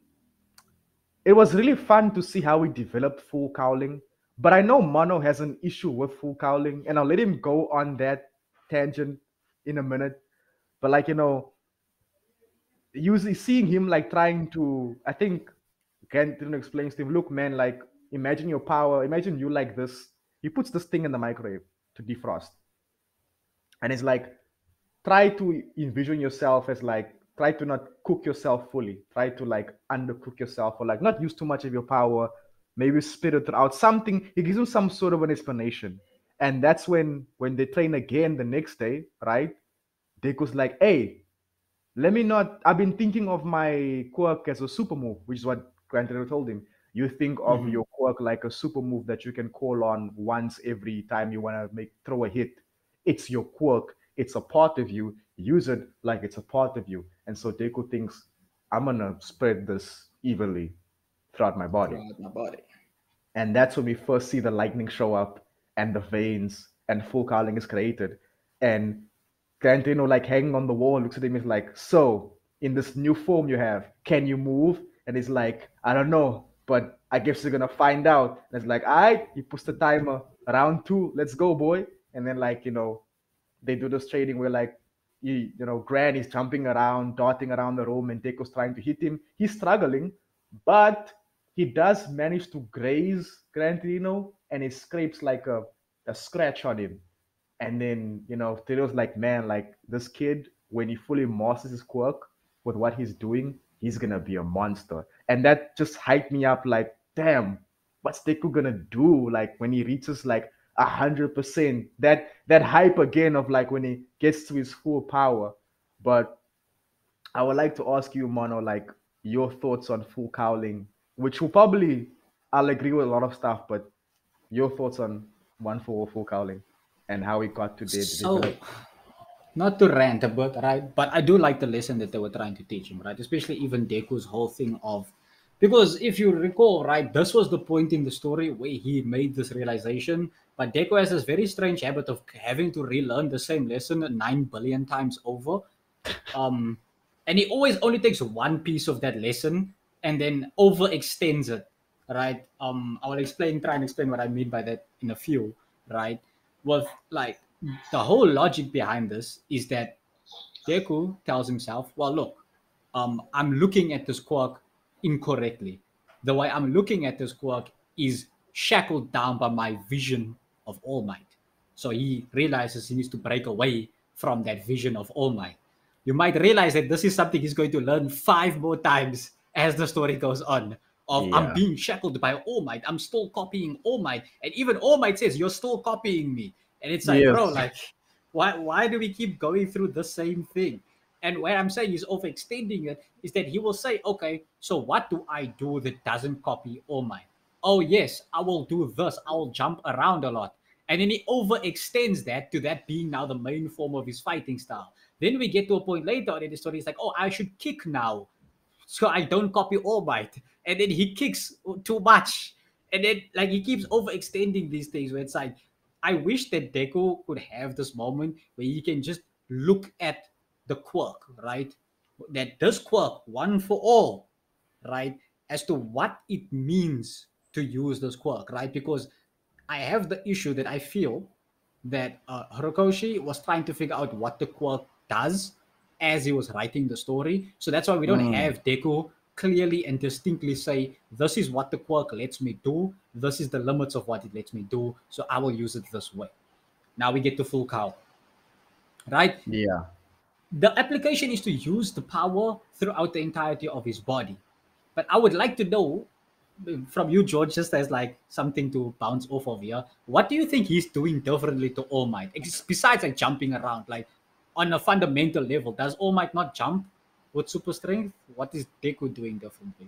Speaker 1: it was really fun to see how he developed full cowling. But I know Mono has an issue with full cowling, and I'll let him go on that tangent in a minute. But like, usually seeing him like trying to, I think Kenton explains to him, look, man, like imagine your power, imagine you like this. He puts this thing in the microwave to defrost. And it's like, try to envision yourself as like, try to not cook yourself fully. Try to like undercook yourself or like not use too much of your power. Maybe spit it out. Something. He gives him some sort of an explanation. And that's when they train again the next day, right? Deku's like, hey, let me not. I've been thinking of my quirk as a super move, which is what Grantero told him. You think of
Speaker 2: Mm-hmm.
Speaker 1: your quirk like a super move that you can call on once every time you want to throw a hit. It's your quirk. It's a part of you. Use it like it's a part of you. And so Deku thinks, I'm gonna spread this evenly throughout my body.
Speaker 2: Throughout my body.
Speaker 1: And that's when we first see the lightning show up and the veins and full cowling is created. And Tarantino like hanging on the wall and looks at him is like, so in this new form you have, can you move? And he's like, I don't know, but I guess you're gonna find out. And it's like, all right, he puts the timer, round two, let's go, boy. And then like, they do this trading where like Gran is jumping around, darting around the room, and Deko's trying to hit him. He's struggling, but he does manage to graze Gran Torino, and it scrapes like a scratch on him. And then, Theo's like, man, like this kid, when he fully masters his quirk with what he's doing, he's gonna be a monster. And that just hyped me up like, damn, what's Deku gonna do? Like when he reaches like 100%, that hype again of like when he gets to his full power. But I would like to ask you, Mono, like your thoughts on full cowling, which will probably I'll agree with a lot of stuff, but your thoughts on one for full cowling and how it got to the
Speaker 2: So
Speaker 1: develop.
Speaker 2: not to rant a bit, right? But I do like the lesson that they were trying to teach him, right? Especially even Deku's whole thing of, because if you recall, right, this was the point in the story where he made this realization. But Deku has this very strange habit of having to relearn the same lesson 9 billion times over. Um, and he always only takes one piece of that lesson and then overextends it, right? I will try and explain what I mean by that in a few, right? With like the whole logic behind this is that Deku tells himself, well, look, I'm looking at this quirk incorrectly. The way I'm looking at this quirk is shackled down by my vision of All Might. So he realizes he needs to break away from that vision of All Might. You might realize that this is something he's going to learn 5 more times as the story goes on. Of I'm
Speaker 1: Yeah.
Speaker 2: being shackled by All Might. I'm still copying All Might. And even All Might says, you're still copying me. And it's like, bro,
Speaker 1: Yes.
Speaker 2: like, why do we keep going through the same thing? And what I'm saying is overextending it is that he will say, okay, so what do I do that doesn't copy All Might? Oh, yes, I will do this. I will jump around a lot. And then he overextends that to that being now the main form of his fighting style. Then we get to a point later on in the story, it's like, oh, I should kick now so I don't copy All Might. And then he kicks too much. And then like he keeps overextending these things where it's like, I wish that Deku could have this moment where he can just look at the quirk, right? That this quirk, one for all, right? As to what it means to use this quirk, right? Because I have the issue that I feel that Horikoshi was trying to figure out what the quirk does as he was writing the story. So that's why we don't
Speaker 1: Mm.
Speaker 2: have Deku clearly and distinctly say, this is what the quirk lets me do. This is the limits of what it lets me do. So I will use it this way. Now we get to full cow, right?
Speaker 1: Yeah.
Speaker 2: The application is to use the power throughout the entirety of his body. But I would like to know from you, George, just as like something to bounce off of here, what do you think he's doing differently to All Might? Besides like jumping around, like on a fundamental level, does All Might not jump with super strength? What is Deku doing differently?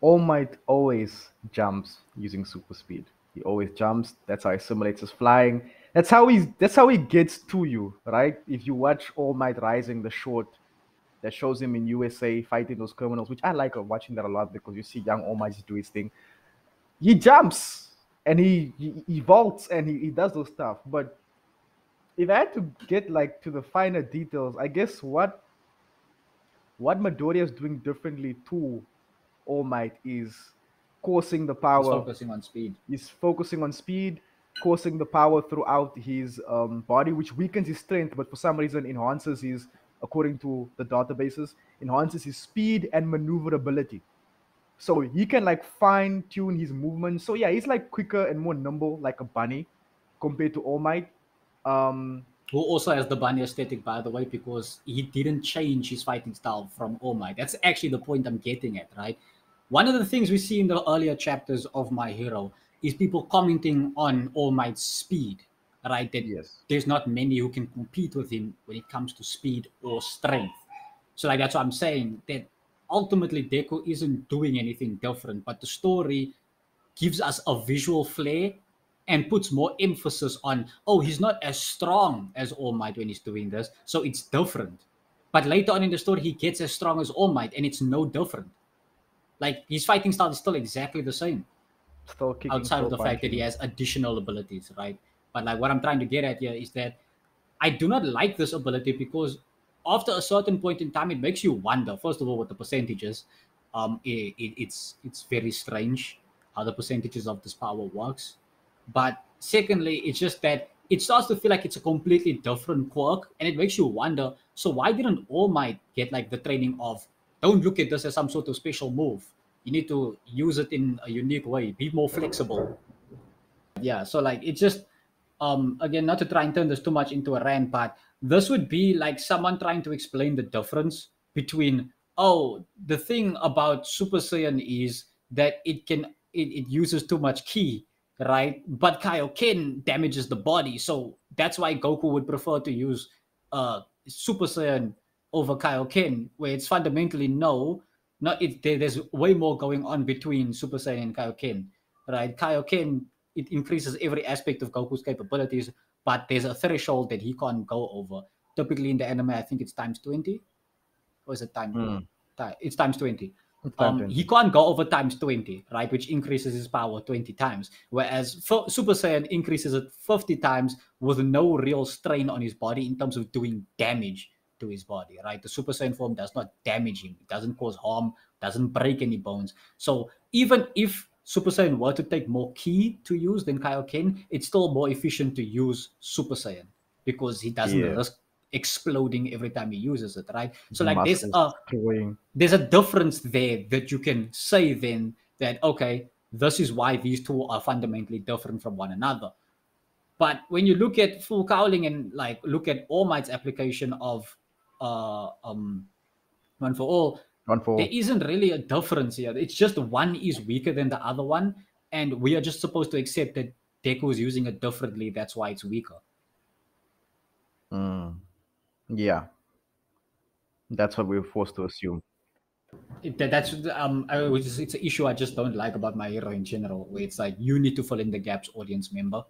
Speaker 1: All Might always jumps using super speed. He always jumps. That's how he simulates his flying. That's how he gets to you, right? If you watch All Might Rising, the short that shows him in USA fighting those criminals, which I like watching that a lot because you see young All Might do his thing. He jumps and he vaults and he does those stuff. But if I had to get like to the finer details, I guess what Midoriya is doing differently to All Might is coursing the
Speaker 2: He's
Speaker 1: power.
Speaker 2: focusing on speed.
Speaker 1: He's focusing on speed, coursing the power throughout his body, which weakens his strength, but for some reason enhances his, according to the databases, enhances his speed and maneuverability. So he can like fine tune his movements. So yeah, he's like quicker and more nimble, like a bunny, compared to All Might. Um,
Speaker 2: Who also has the bunny aesthetic, by the way, because he didn't change his fighting style from All Might. That's actually the point I'm getting at, right? One of the things we see in the earlier chapters of My Hero is people commenting on All Might's speed, right? That
Speaker 1: yes.
Speaker 2: there's not many who can compete with him when it comes to speed or strength. So, like, that's what I'm saying, that ultimately Deku isn't doing anything different, but the story gives us a visual flair and puts more emphasis on, oh, he's not as strong as All Might when he's doing this, so it's different. But later on in the story, he gets as strong as All Might, and it's no different. Like his fighting style is still exactly the same,
Speaker 1: Still kicking,
Speaker 2: outside of
Speaker 1: still
Speaker 2: the fact that he
Speaker 1: punching.
Speaker 2: has additional abilities, right? But like what I'm trying to get at here is that I do not like this ability because after a certain point in time, it makes you wonder. First of all, what the percentages, it's very strange how the percentages of this power works. But secondly, it's just that it starts to feel like it's a completely different quirk, and it makes you wonder. So why didn't All Might get like the training of don't look at this as some sort of special move? You need to use it in a unique way. Be more flexible. Yeah, so like it's just again, not to try and turn this too much into a rant, but this would be like someone trying to explain the difference between, oh, the thing about Super Saiyan is that it uses too much ki, right? But Kaioken damages the body, so that's why Goku would prefer to use Super Saiyan over Kaioken, where it's fundamentally no, not it there's way more going on between Super Saiyan and Kaioken, right? Kaioken, it increases every aspect of Goku's capabilities, but there's a threshold that he can't go over. typically in the anime, I think it's times 20, or is it
Speaker 1: Mm.
Speaker 2: it's times 20.
Speaker 1: It's time
Speaker 2: He
Speaker 1: 20.
Speaker 2: can't go over times 20, right? Which increases his power 20 times. Whereas Super Saiyan increases it 50 times with no real strain on his body in terms of doing damage to his body, right? The Super Saiyan form does not damage him. It doesn't cause harm, doesn't break any bones. So even if Super Saiyan were to take more ki to use than Kaioken, it's still more efficient to use Super Saiyan because he doesn't
Speaker 1: Yeah.
Speaker 2: risk exploding every time he uses it, right?
Speaker 1: His
Speaker 2: So like
Speaker 1: muscles destroying.
Speaker 2: there's a difference there that you can say then that okay, this is why these two are fundamentally different from one another. But when you look at full cowling and like look at All Might's application of uh um one for all,
Speaker 1: One
Speaker 2: there
Speaker 1: for
Speaker 2: isn't really a difference here. It's just one is weaker than the other one, and we are just supposed to accept that Deku is using it differently. That's why it's weaker.
Speaker 1: mm. Yeah, that's what we were forced to assume.
Speaker 2: It's an issue I just don't like about my hero in general, where it's like you need to fill in the gaps, audience member.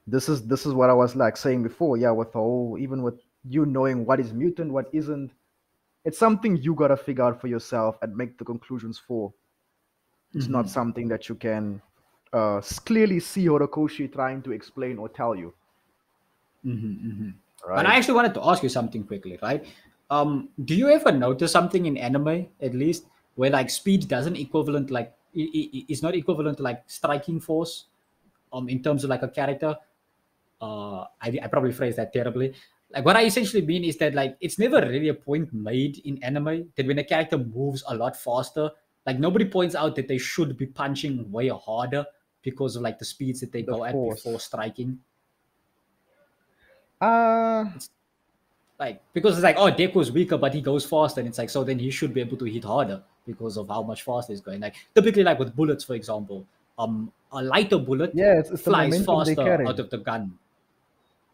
Speaker 1: This is what I was like saying before. Yeah, with the whole, even with you knowing what is mutant, what isn't, it's something you gotta figure out for yourself and make the conclusions for. It's not
Speaker 2: Hmm.
Speaker 1: something that you can clearly see Horikoshi trying to explain or tell you,
Speaker 2: But I
Speaker 1: right?
Speaker 2: actually wanted to ask you something quickly, right? Do you ever notice something in anime, at least, where like speed doesn't equivalent like it's not equivalent to like striking force, in terms of like a character? I probably phrased that terribly. Like what I essentially mean is that like it's never really a point made in anime that when a character moves a lot faster, like nobody points out that they should be punching way harder because of like the speeds that they
Speaker 1: The
Speaker 2: go at before
Speaker 1: force.
Speaker 2: striking.
Speaker 1: Uh
Speaker 2: It's like because it's like oh Deku's weaker but he goes faster and it's like so then he should be able to hit harder because of how much faster he's going. Like typically like with bullets for example, a lighter bullet
Speaker 1: yeah, it's the
Speaker 2: flies
Speaker 1: momentum they
Speaker 2: faster out
Speaker 1: carry.
Speaker 2: of the gun.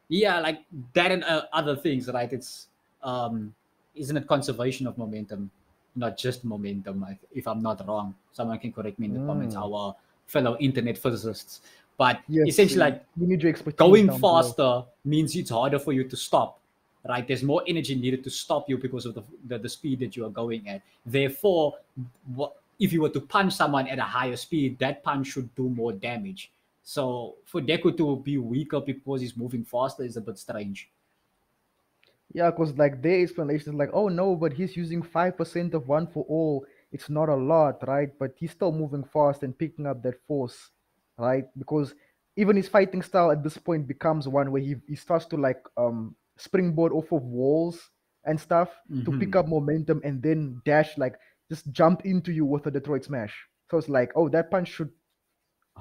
Speaker 2: Yeah, like that and other things, right? It's um isn't it conservation of momentum, not just momentum, if I'm not wrong. Someone can correct me in the comments,
Speaker 1: Mm.
Speaker 2: our fellow internet physicists. But
Speaker 1: Yes,
Speaker 2: essentially like
Speaker 1: we need your expertise
Speaker 2: going
Speaker 1: down below.
Speaker 2: faster means it's harder for you to stop, right? There's more energy needed to stop you because of the speed that you are going at. Therefore, if you were to punch someone at a higher speed, that punch should do more damage. So for Deku to be weaker because he's moving faster is a bit strange.
Speaker 1: Yeah, because like their explanation is like, oh no, but he's using 5% of one for all. It's not a lot, right? But he's still moving fast and picking up that force, right? Because even his fighting style at this point becomes one where he starts to like springboard off of walls and stuff to pick
Speaker 2: Hmm.
Speaker 1: up momentum and then dash like just jump into you with a Detroit smash. So it's like, oh, that punch should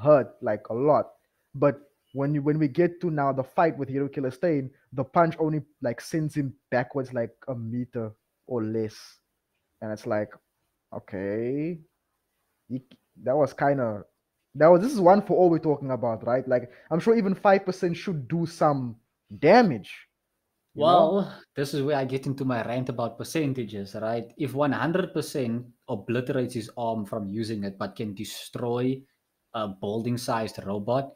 Speaker 1: hurt like a lot. But when we get to now the fight with Hero Killer Stain, the punch only like sends him backwards like a meter or less, and it's like, okay, he, that was kind of that was this is one for all we're talking about, right? Like I'm sure even 5% should do some damage, you know?
Speaker 2: Well, this is where I get into my rant about percentages, right? If 100% obliterates his arm from using it but can destroy a balding sized robot,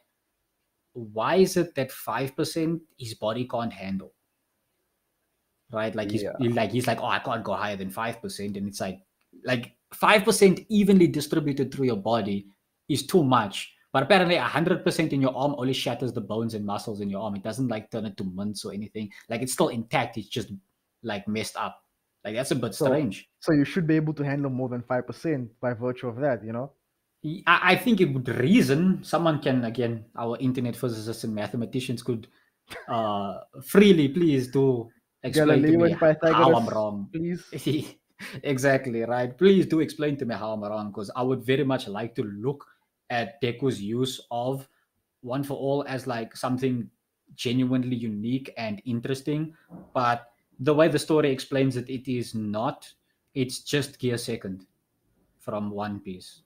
Speaker 2: why is it that 5% his body can't handle? Right? Like
Speaker 1: Yeah.
Speaker 2: he's like, oh, I can't go higher than 5%. And it's like 5% evenly distributed through your body is too much. But apparently 100% in your arm only shatters the bones and muscles in your arm. It doesn't like turn it to mince or anything. Like it's still intact. It's just like messed up. Like that's a bit
Speaker 1: So
Speaker 2: strange.
Speaker 1: so you should be able to handle more than 5% by virtue of that, you know?
Speaker 2: I think it would reason someone can again our internet physicists and mathematicians could freely please do explain to
Speaker 1: Galileo
Speaker 2: me
Speaker 1: and
Speaker 2: how I'm
Speaker 1: Pythagoras,
Speaker 2: wrong.
Speaker 1: please.
Speaker 2: Exactly right. Please do explain to me how I'm wrong because I would very much like to look at Deku's use of One for All as like something genuinely unique and interesting. But the way the story explains it, it is not. It's just Gear Second from One Piece.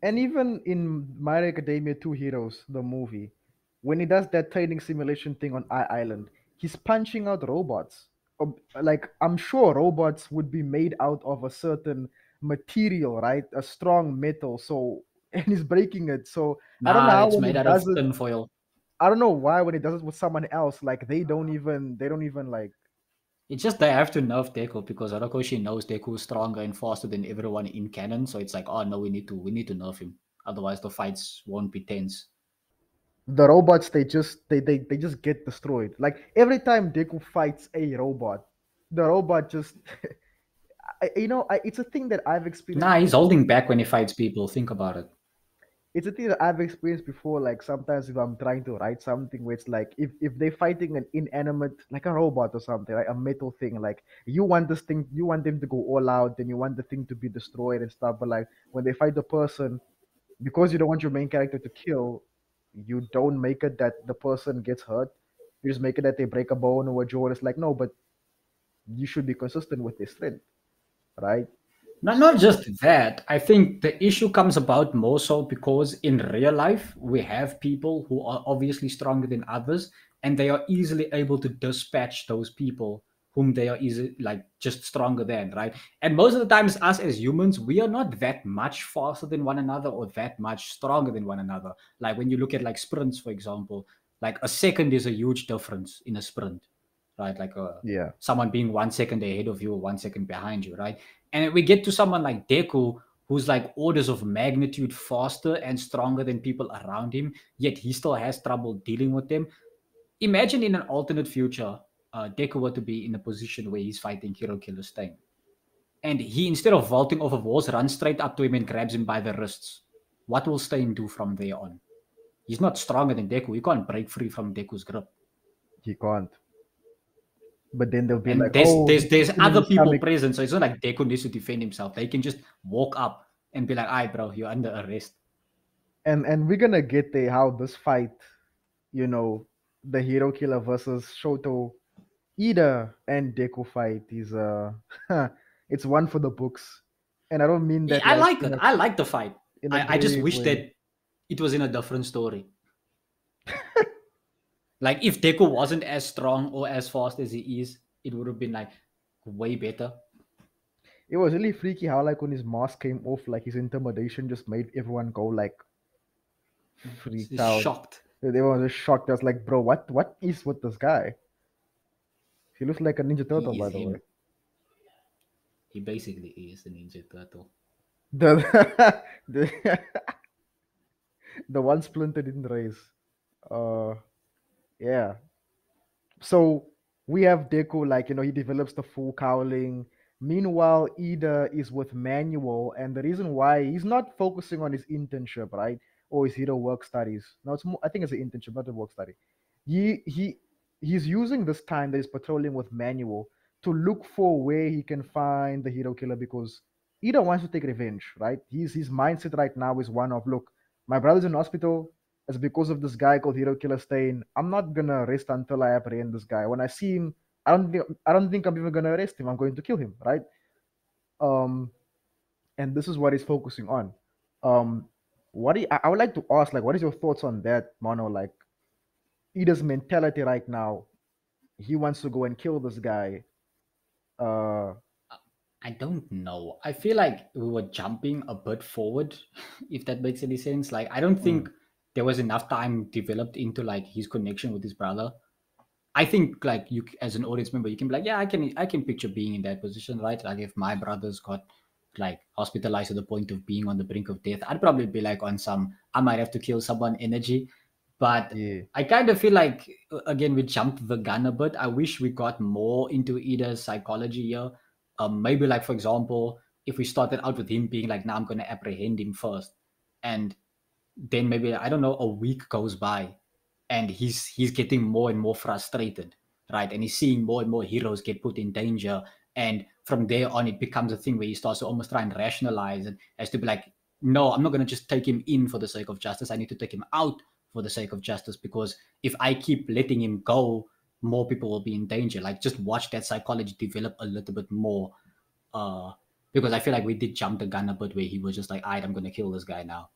Speaker 1: And even in My Hero Academia 2 Heroes, the movie, when he does that training simulation thing on Island, he's punching out robots. Like, I'm sure robots would be made out of a certain material, right? A strong metal. So, and he's breaking it. So, I don't know
Speaker 2: Nah,
Speaker 1: how
Speaker 2: it's
Speaker 1: when he
Speaker 2: made out of
Speaker 1: does it,
Speaker 2: tinfoil.
Speaker 1: I don't know why when he does it with someone else, like, they don't even like.
Speaker 2: It's just they have to nerf Deku because Orokoshi knows Deku is stronger and faster than everyone in canon. So it's like, oh no, we need to nerf him. Otherwise, the fights won't be tense.
Speaker 1: The robots they just get destroyed. Like every time Deku fights a robot, the robot just it's a thing that I've experienced
Speaker 2: Nah, he's
Speaker 1: before.
Speaker 2: holding back when he fights people. Think about it.
Speaker 1: It's a thing that I've experienced before. Like sometimes if I'm trying to write something where it's like if they're fighting an inanimate like a robot or something, like a metal thing, like you want them to go all out, then you want the thing to be destroyed and stuff. But like when they fight the person, because you don't want your main character to kill, you don't make it that the person gets hurt. You just make it that they break a bone or a jaw. It's like no, but you should be consistent with their strength, right?
Speaker 2: Not just that. I think the issue comes about more so because in real life, we have people who are obviously stronger than others, and they are easily able to dispatch those people whom they are easy, like just stronger than, right? And most of the times, us as humans, we are not that much faster than one another or that much stronger than one another. Like when you look at like sprints, for example, like a second is a huge difference in a sprint, right? Like
Speaker 1: Yeah.
Speaker 2: someone being 1 second ahead of you or 1 second behind you, right? And we get to someone like Deku, who's like orders of magnitude faster and stronger than people around him, yet he still has trouble dealing with them. Imagine in an alternate future, Deku were to be in a position where he's fighting Hero Killer Stain. And he, instead of vaulting off of walls, runs straight up to him and grabs him by the wrists. What will Stain do from there on? He's not stronger than Deku. He can't break free from Deku's grip.
Speaker 1: He can't. But then they'll be like,
Speaker 2: And there's
Speaker 1: oh,
Speaker 2: there's there's
Speaker 1: him in
Speaker 2: other
Speaker 1: the
Speaker 2: people
Speaker 1: stomach.
Speaker 2: present, so it's not like Deku needs to defend himself. They can just walk up and be like, "Aye, bro, you're under arrest."
Speaker 1: And we're gonna get there how this fight, you know, the hero killer versus Shoto Ida and Deku fight is it's one for the books. And I don't mean
Speaker 2: Yeah,
Speaker 1: that
Speaker 2: I
Speaker 1: like
Speaker 2: like it. I like the fight.
Speaker 1: in a
Speaker 2: I just
Speaker 1: grave
Speaker 2: wish
Speaker 1: way.
Speaker 2: that it was in a different story. Like if Deku wasn't as strong or as fast as he is, it would have been like way better.
Speaker 1: It was really freaky how like when his mask came off, like his intimidation just made everyone go like freaked
Speaker 2: He's
Speaker 1: out.
Speaker 2: shocked.
Speaker 1: Everyone was just shocked. I was like, bro, what is with this guy? He looks like a Ninja Turtle,
Speaker 2: He is
Speaker 1: by the way.
Speaker 2: him. He basically is a Ninja Turtle.
Speaker 1: The the, the one splinter didn't raise. Uh yeah. So we have Deku, like, he develops the full cowling. Meanwhile, Ida is with Manuel, and the reason why he's not focusing on his internship, right? Or his hero work studies. No, it's more, I think it's an internship, not a work study. He he he's using this time that he's patrolling with Manuel to look for where he can find the hero killer because Ida wants to take revenge, right? His mindset right now is one of, look, my brother's in hospital. It's because of this guy called Hero Killer Stain. I'm not gonna rest until I apprehend this guy. When I see him, I don't think I'm even gonna arrest him. I'm going to kill him, right? Um, and this is what he's focusing on. Um, I would like to ask, like, what is your thoughts on that, Mono? Like, Ida's mentality right now. He wants to go and kill this guy. Uh,
Speaker 2: I don't know. I feel like we were jumping a bit forward, if that makes any sense. Like I don't
Speaker 1: mm,
Speaker 2: think there was enough time developed into like his connection with his brother. I think like you as an audience member, you can be like, yeah, I can picture being in that position, right? Like if my brothers got like hospitalized to the point of being on the brink of death, I'd probably be like on some I might have to kill someone energy. But
Speaker 1: yeah,
Speaker 2: I kind of feel like again we jumped the gun a bit. I wish we got more into Ida's psychology here. Maybe like for example, if we started out with him being like, now I'm gonna apprehend him first, and then maybe I don't know, a week goes by and he's getting more and more frustrated, right? And he's seeing more and more heroes get put in danger. And from there on, it becomes a thing where he starts to almost try and rationalize it as to be like, no, I'm not going to just take him in for the sake of justice. I need to take him out for the sake of justice because if I keep letting him go, more people will be in danger. Like just watch that psychology develop a little bit more. Uh, because I feel like we did jump the gun a bit where he was just like, all right, I'm going to kill this guy now.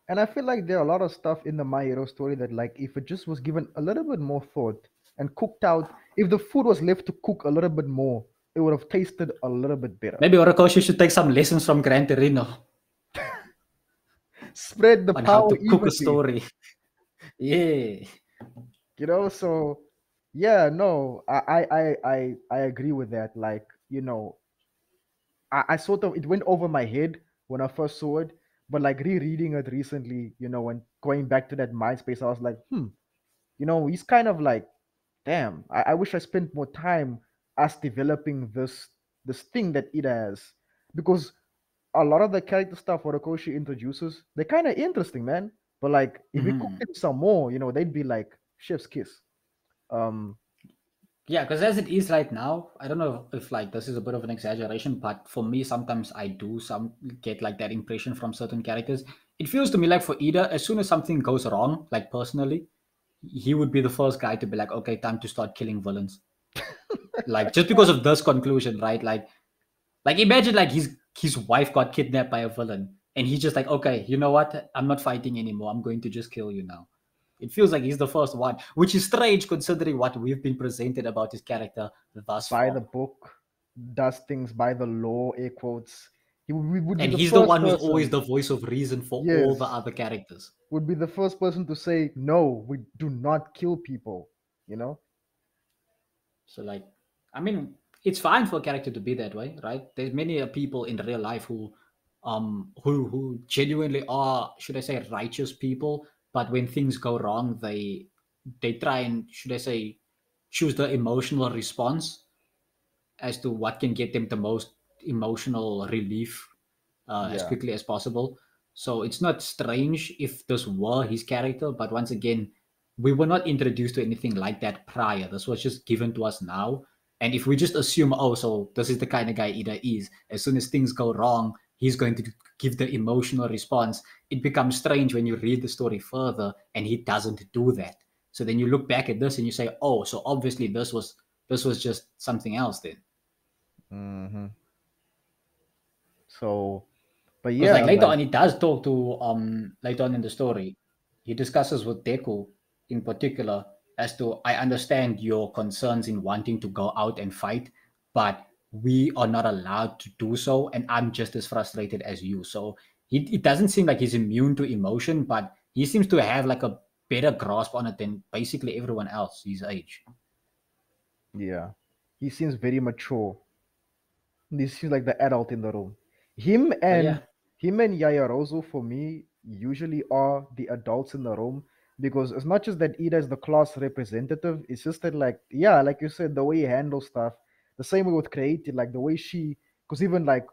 Speaker 1: and I feel like there are a lot of stuff in the My Hero story that, like, if it just was given a little bit more thought and cooked out, if the food was left to cook a little bit more, it would have tasted a little bit better.
Speaker 2: Maybe Orokoshi should take some lessons from Gran Torino
Speaker 1: Spread the
Speaker 2: on how
Speaker 1: power
Speaker 2: to cook a
Speaker 1: evenly,
Speaker 2: story. Yeah.
Speaker 1: so Yeah, no, I agree with that. Like, I sort of, it went over my head when I first saw it, but like rereading it recently, and going back to that mind space, I was like, he's kind of like, damn, I wish I spent more time us developing this thing that it has. Because a lot of the character stuff Horikoshi introduces, they're kind of interesting, man. But like if we cook
Speaker 2: Hmm.
Speaker 1: them some more, they'd be like chef's kiss. Um
Speaker 2: Yeah, because as it is right now, I don't know if like this is a bit of an exaggeration, but for me, sometimes I do some get like that impression from certain characters. It feels to me like for Ida, as soon as something goes wrong, like personally, he would be the first guy to be like, okay, time to start killing villains. Like just because of this conclusion, right? Like imagine like his wife got kidnapped by a villain, and he's just like, okay, you know what? I'm not fighting anymore. I'm going to just kill you now. It feels like he's the first one, which is strange considering what we've been presented about his character thus
Speaker 1: by the
Speaker 2: far.
Speaker 1: book, does things by the law, air quotes. He would be
Speaker 2: And
Speaker 1: the
Speaker 2: he's the
Speaker 1: first
Speaker 2: one who's always
Speaker 1: person.
Speaker 2: the voice of reason for all the
Speaker 1: Yes,
Speaker 2: other characters.
Speaker 1: would be the first person to say no. We do not kill people. You know.
Speaker 2: So like, I mean, it's fine for a character to be that way, right? There's many people in real life who genuinely are, should I say, righteous people, but when things go wrong, they try and, should I say, choose the emotional response as to what can get them the most emotional relief as
Speaker 1: Yeah.
Speaker 2: quickly as possible. So it's not strange if this were his character, but once again, we were not introduced to anything like that prior. This was just given to us now. And if we just assume, oh, so this is the kind of guy Ida is, as soon as things go wrong, he's going to give the emotional response, it becomes strange when you read the story further and he doesn't do that. So then you look back at this and you say, oh, so obviously this was just something else then.
Speaker 1: Hmm. So, but
Speaker 2: Because like
Speaker 1: yeah,
Speaker 2: later
Speaker 1: like
Speaker 2: on, he does talk to later on in the story, he discusses with Deku in particular as to I understand your concerns in wanting to go out and fight, but we are not allowed to do so, and I'm just as frustrated as you. So it doesn't seem like he's immune to emotion, but he seems to have like a better grasp on it than basically everyone else his age.
Speaker 1: yeah, he seems very mature. This seems like the adult in the room. Him
Speaker 2: But
Speaker 1: and
Speaker 2: yeah,
Speaker 1: him and Yayarozo for me usually are the adults in the room because it's not just that Ida is the class representative. It's just that like yeah, like you said, the way he handles stuff, the same way with Created, like the way she, because even like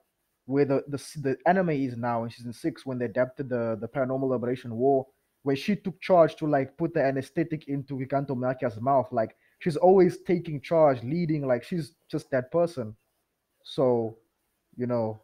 Speaker 1: where the anime is now in season 6 when they adapted the Paranormal Liberation War, where she took charge to like put the anesthetic into Vikanto Makia's mouth, like she's always taking charge, leading, like she's just that person. So, you know,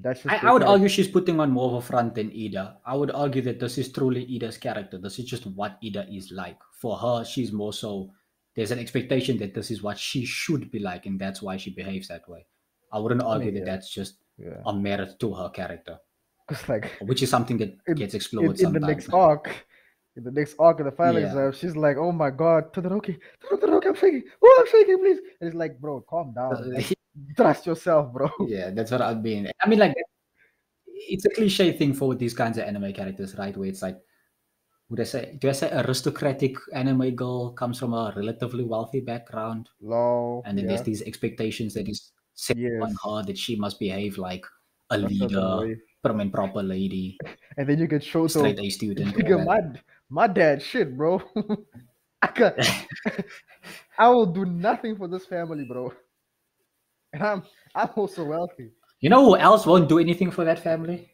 Speaker 1: that's just
Speaker 2: I
Speaker 1: their
Speaker 2: would
Speaker 1: character.
Speaker 2: argue she's putting on more of a front than Ida. I would argue that this is truly Ida's character. This is just what Ida is like. For her, she's more so, there's an expectation that this is what she should be like, and that's why she behaves that way. I wouldn't
Speaker 1: I
Speaker 2: argue
Speaker 1: mean,
Speaker 2: that
Speaker 1: yeah,
Speaker 2: that's just
Speaker 1: yeah.
Speaker 2: a merit to her character,
Speaker 1: Because like
Speaker 2: which is something that
Speaker 1: in,
Speaker 2: gets
Speaker 1: in
Speaker 2: explored
Speaker 1: in the
Speaker 2: sometimes.
Speaker 1: next arc, in the next arc of the final
Speaker 2: Yeah.
Speaker 1: exam, she's like, "Oh my God, Todoroki, Todoroki, I'm shaking. Oh, I'm shaking, please." And it's like, bro, calm down. Like, trust yourself, bro.
Speaker 2: Yeah, that's what I mean. I mean, like, it's a cliche thing for these kinds of anime characters, right? Where it's like, would I say, do I say aristocratic anime girl comes from a relatively wealthy background,
Speaker 1: Law,
Speaker 2: and then there's
Speaker 1: yeah,
Speaker 2: these expectations that is set
Speaker 1: yes,
Speaker 2: on her that she must behave like a
Speaker 1: a certain
Speaker 2: leader,
Speaker 1: way.
Speaker 2: prim and proper lady,
Speaker 1: And then you get Shoto,
Speaker 2: straight A student, all
Speaker 1: nigga,
Speaker 2: that.
Speaker 1: my dad, shit, bro. I can I will do nothing for this family, bro. And I'm also wealthy.
Speaker 2: You know who else won't do anything for that family?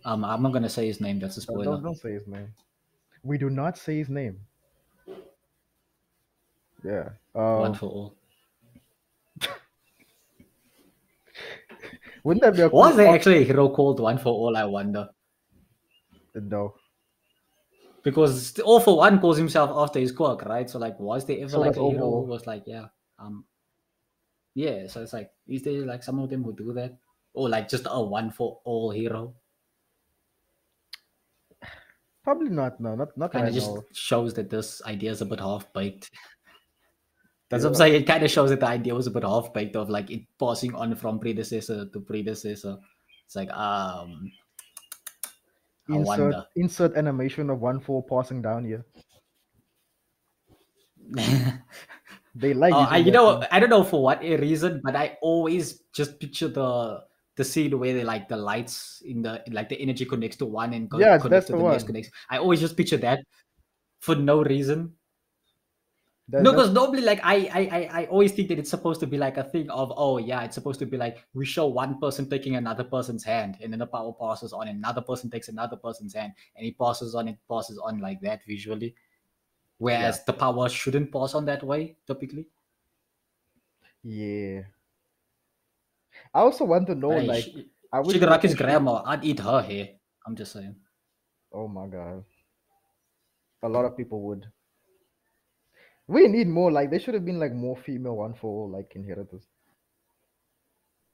Speaker 2: I'm not gonna say his name. That's a
Speaker 1: Don't,
Speaker 2: spoiler.
Speaker 1: don't don't say his name. We do not say his name. Yeah.
Speaker 2: One for all.
Speaker 1: Wouldn't that be a
Speaker 2: Was
Speaker 1: cool
Speaker 2: there
Speaker 1: arc?
Speaker 2: actually a hero called One for All? I wonder.
Speaker 1: No.
Speaker 2: Because All for One calls himself after his quirk, right? So like, was there ever
Speaker 1: So
Speaker 2: like
Speaker 1: does
Speaker 2: a hero who
Speaker 1: overall.
Speaker 2: was like, um, yeah? So it's like, is there like some of them who do that, or like just a One for All hero?
Speaker 1: Probably not. No, not that
Speaker 2: Kind
Speaker 1: I
Speaker 2: of just
Speaker 1: know of.
Speaker 2: shows that this idea is a bit half baked. That's what I'm
Speaker 1: Yeah.
Speaker 2: saying. It kind of shows that the idea was a bit half baked of like it passing on from predecessor to predecessor. It's like, I
Speaker 1: Insert
Speaker 2: wonder.
Speaker 1: insert animation of 1-4 passing down here. They like
Speaker 2: I
Speaker 1: using that thing.
Speaker 2: I don't know for what reason, but I always just picture the scene where they like the lights in the like the energy connects to one and
Speaker 1: Yes,
Speaker 2: connects
Speaker 1: that's
Speaker 2: to
Speaker 1: the
Speaker 2: the next
Speaker 1: one.
Speaker 2: connects. I always just picture that for no reason.
Speaker 1: That
Speaker 2: No,
Speaker 1: that's
Speaker 2: because normally, like I always think that it's supposed to be like a thing of, oh yeah, it's supposed to be like we show one person taking another person's hand, and then the power passes on, and another person takes another person's hand, and it passes on like that visually.
Speaker 1: yeah.
Speaker 2: Whereas the power shouldn't pass on that way typically.
Speaker 1: Yeah. I also want to know,
Speaker 2: But hey,
Speaker 1: like, I wish
Speaker 2: Shigaraki's
Speaker 1: Horikoshi.
Speaker 2: grandma, I'd eat her hair. I'm just saying.
Speaker 1: Oh my god, a lot of people would. We need more. Like, there should have been like more female one for all, like inheritors.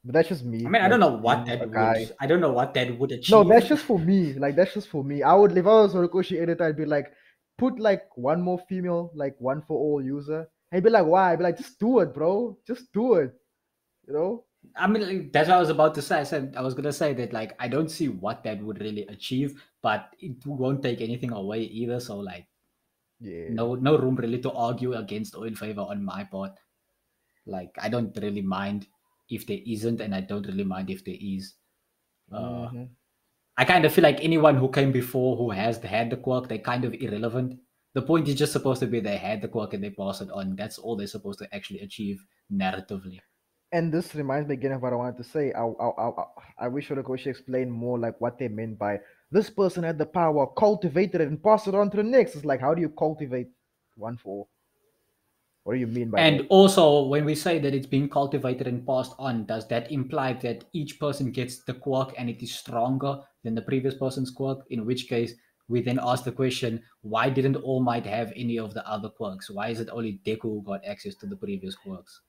Speaker 1: But that's just
Speaker 2: I
Speaker 1: me,
Speaker 2: mean,
Speaker 1: like being a guy.
Speaker 2: I don't know what that would
Speaker 1: No, that's
Speaker 2: achieve.
Speaker 1: just for me. Like, that's just for me. I would, if I was Horikoshi editor, I'd be like, put like one more female, like one for all user. I'd be like, why? I'd be like, just do it, bro. Just do it. You know?
Speaker 2: I mean, like, that's what I was about to say. I was gonna say that like I don't see what that would really achieve, but it won't take anything away either. So like
Speaker 1: Yeah.
Speaker 2: no room really to argue against or in favor on my part. Like I don't really mind if there isn't, and I don't really mind if there is. Uh,
Speaker 1: Hmm.
Speaker 2: I kind of feel like anyone who came before who has had the quirk, they're kind of irrelevant. The point is just supposed to be they had the quirk and they pass it on. That's all they're supposed to actually achieve narratively.
Speaker 1: And this reminds me again of what I wanted to say. I wish Horikoshi explained more like what they meant by this person had the power, cultivated it, and passed it on to the next. It's like, how do you cultivate one for all? What do you mean by that?
Speaker 2: And also, when we say that it's being cultivated and passed on, does that imply that each person gets the quirk and it is stronger than the previous person's quirk? In which case, we then ask the question, why didn't All Might have any of the other quirks? Why is it only Deku who got access to the previous quirks?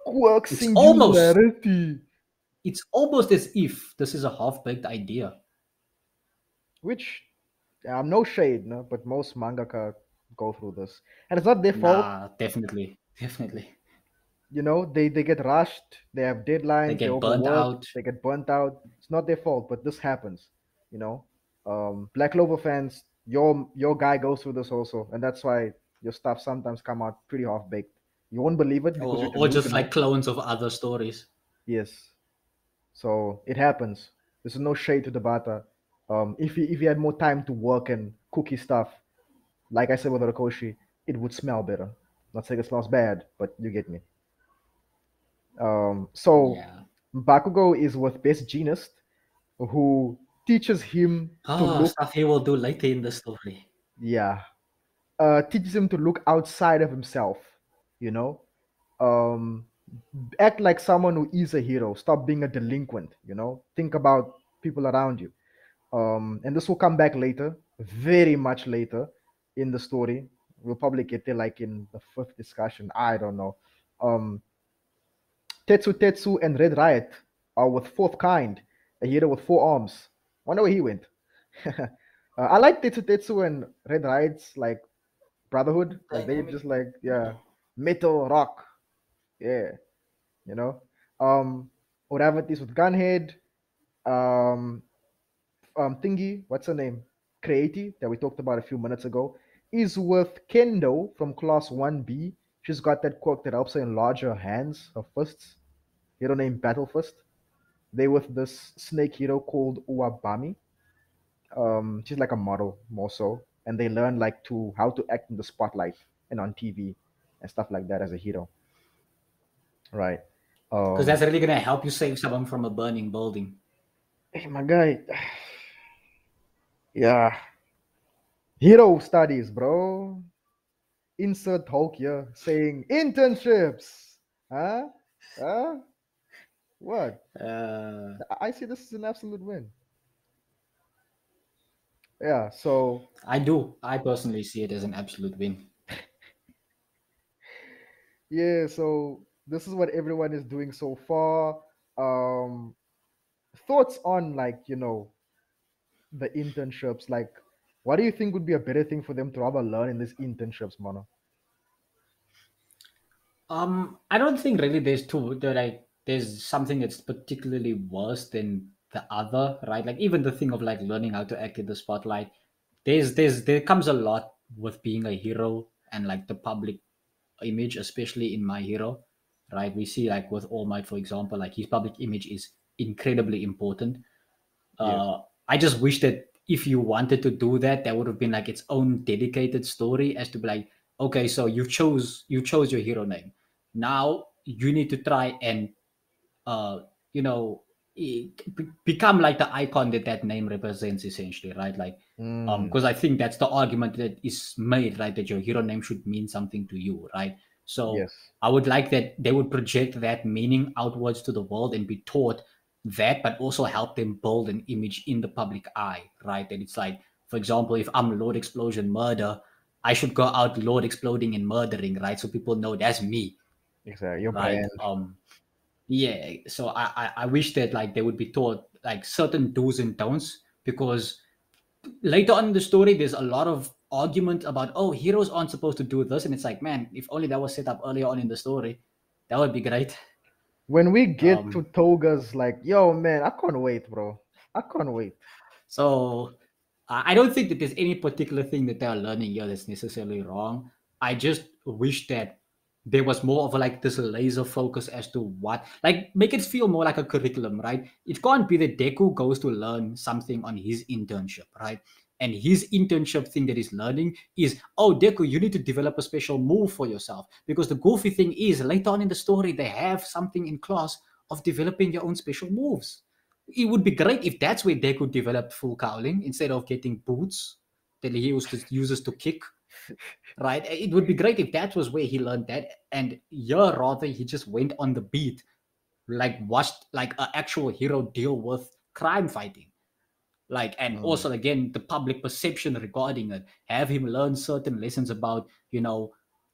Speaker 1: Quirk
Speaker 2: It's almost
Speaker 1: singularity.
Speaker 2: it's almost as if this is a half-baked idea.
Speaker 1: Which, no shade, no, but most mangaka go through this, and it's not their fault.
Speaker 2: Nah, definitely, definitely.
Speaker 1: You know, they get rushed, they have
Speaker 2: They
Speaker 1: deadlines, they
Speaker 2: get burnt
Speaker 1: overwork,
Speaker 2: out.
Speaker 1: they get burnt out. It's not their fault, but this happens. You know, Black Clover fans, your guy goes through this also, and that's why your stuff sometimes come out pretty half baked. You won't believe it because you're
Speaker 2: Or just like
Speaker 1: delusional.
Speaker 2: clones of other stories.
Speaker 1: Yes, so it happens. There's no shade to the bata. If he had more time to work and cook his stuff, like I said with Rakoshi, it would smell better. Not saying it smells bad, but you get me. So
Speaker 2: Yeah.
Speaker 1: Bakugo is with Best Genist, who teaches him to
Speaker 2: Oh,
Speaker 1: look,
Speaker 2: stuff he will do later in the story.
Speaker 1: yeah, teaches him to look outside of himself. You know, um, act like someone who is a hero. Stop being a delinquent. You know, think about people around you. And this will come back later, very much later in the story. We'll probably get there like in the fifth discussion. I don't know. Um, Tetsu and Red Riot are with fourth kind, a hero with four arms. Wonder where he went. I like Tetsu and Red Riot's like brotherhood. Like they
Speaker 2: Dynamic.
Speaker 1: just like, yeah, metal rock. Yeah, you know. Oravities with Gunhead. Um, Thingy, what's her name? Creati, that we talked about a few minutes ago, is with Kendo from class 1B. She's got that quirk that helps her enlarge her hands, her fists. Hero named Battle Fist. They with this snake hero called Uwabami. She's like a model more so, and they learn like to how to act in the spotlight and on TV and stuff like that as a hero, right?
Speaker 2: Because
Speaker 1: Um,
Speaker 2: that's really gonna help you save someone from a burning building.
Speaker 1: hey, my guy, yeah, hero studies, bro. Insert Hulk here saying internships. Huh? Huh? What?
Speaker 2: Uh,
Speaker 1: I see this is an absolute win. Yeah. So
Speaker 2: I do. I personally see it as an absolute win.
Speaker 1: yeah. So this is what everyone is doing so far. Um, Thoughts on like the internships. Like, what do you think would be a better thing for them to rather learn in these internships, Mono?
Speaker 2: I don't think really there's something that's particularly worse than the other, right? Like even the thing of like learning how to act in the spotlight. There comes a lot with being a hero. and like the public image, especially in My Hero, right? We see like with All Might, for example, like his public image is incredibly important.
Speaker 1: Yes.
Speaker 2: I just wish that if you wanted to do that, that would have been like its own dedicated story, as to be like, okay, so you chose your hero name. Now you need to try and uh, you know, become like the icon that that name represents, essentially, right? Like,
Speaker 1: Mm,
Speaker 2: because I think that's the argument that is made, right? That your hero name should mean something to you, right? So
Speaker 1: yes.
Speaker 2: I would like that they would project that meaning outwards to the world and be taught that, but also help them build an image in the public eye, right? That it's like, for example, if I'm Lord Explosion Murder, I should go out Lord Exploding and murdering, right? So people know that's me,
Speaker 1: Exactly. Your
Speaker 2: right?
Speaker 1: brand.
Speaker 2: Yeah, so I wish that like they would be taught like certain do's and don'ts, because later on in the story there's a lot of argument about, oh, heroes aren't supposed to do this, and it's like, man, if only that was set up earlier on in the story, that would be great.
Speaker 1: When we get to
Speaker 2: um
Speaker 1: Toga's, like, yo, man, I can't wait, bro. I can't wait.
Speaker 2: so I don't think that there's any particular thing that they're learning here that's necessarily wrong. I just wish that there was more of a, like this laser focus as to what, like, make it feel more like a curriculum, right? It can't be that Deku goes to learn something on his internship, right? And his internship thing that he's learning is, oh, Deku, you need to develop a special move for yourself. Because the goofy thing is, later on in the story, they have something in class of developing your own special moves. It would be great if that's where they could develop full cowling instead of getting boots that he uses to kick, right? It would be great if that was where he learned that. And yeah, rather he just went on the beat, like watched like an actual hero deal with crime fighting. Like, and
Speaker 1: Mm,
Speaker 2: also again, the public perception regarding it, have him learn certain lessons about,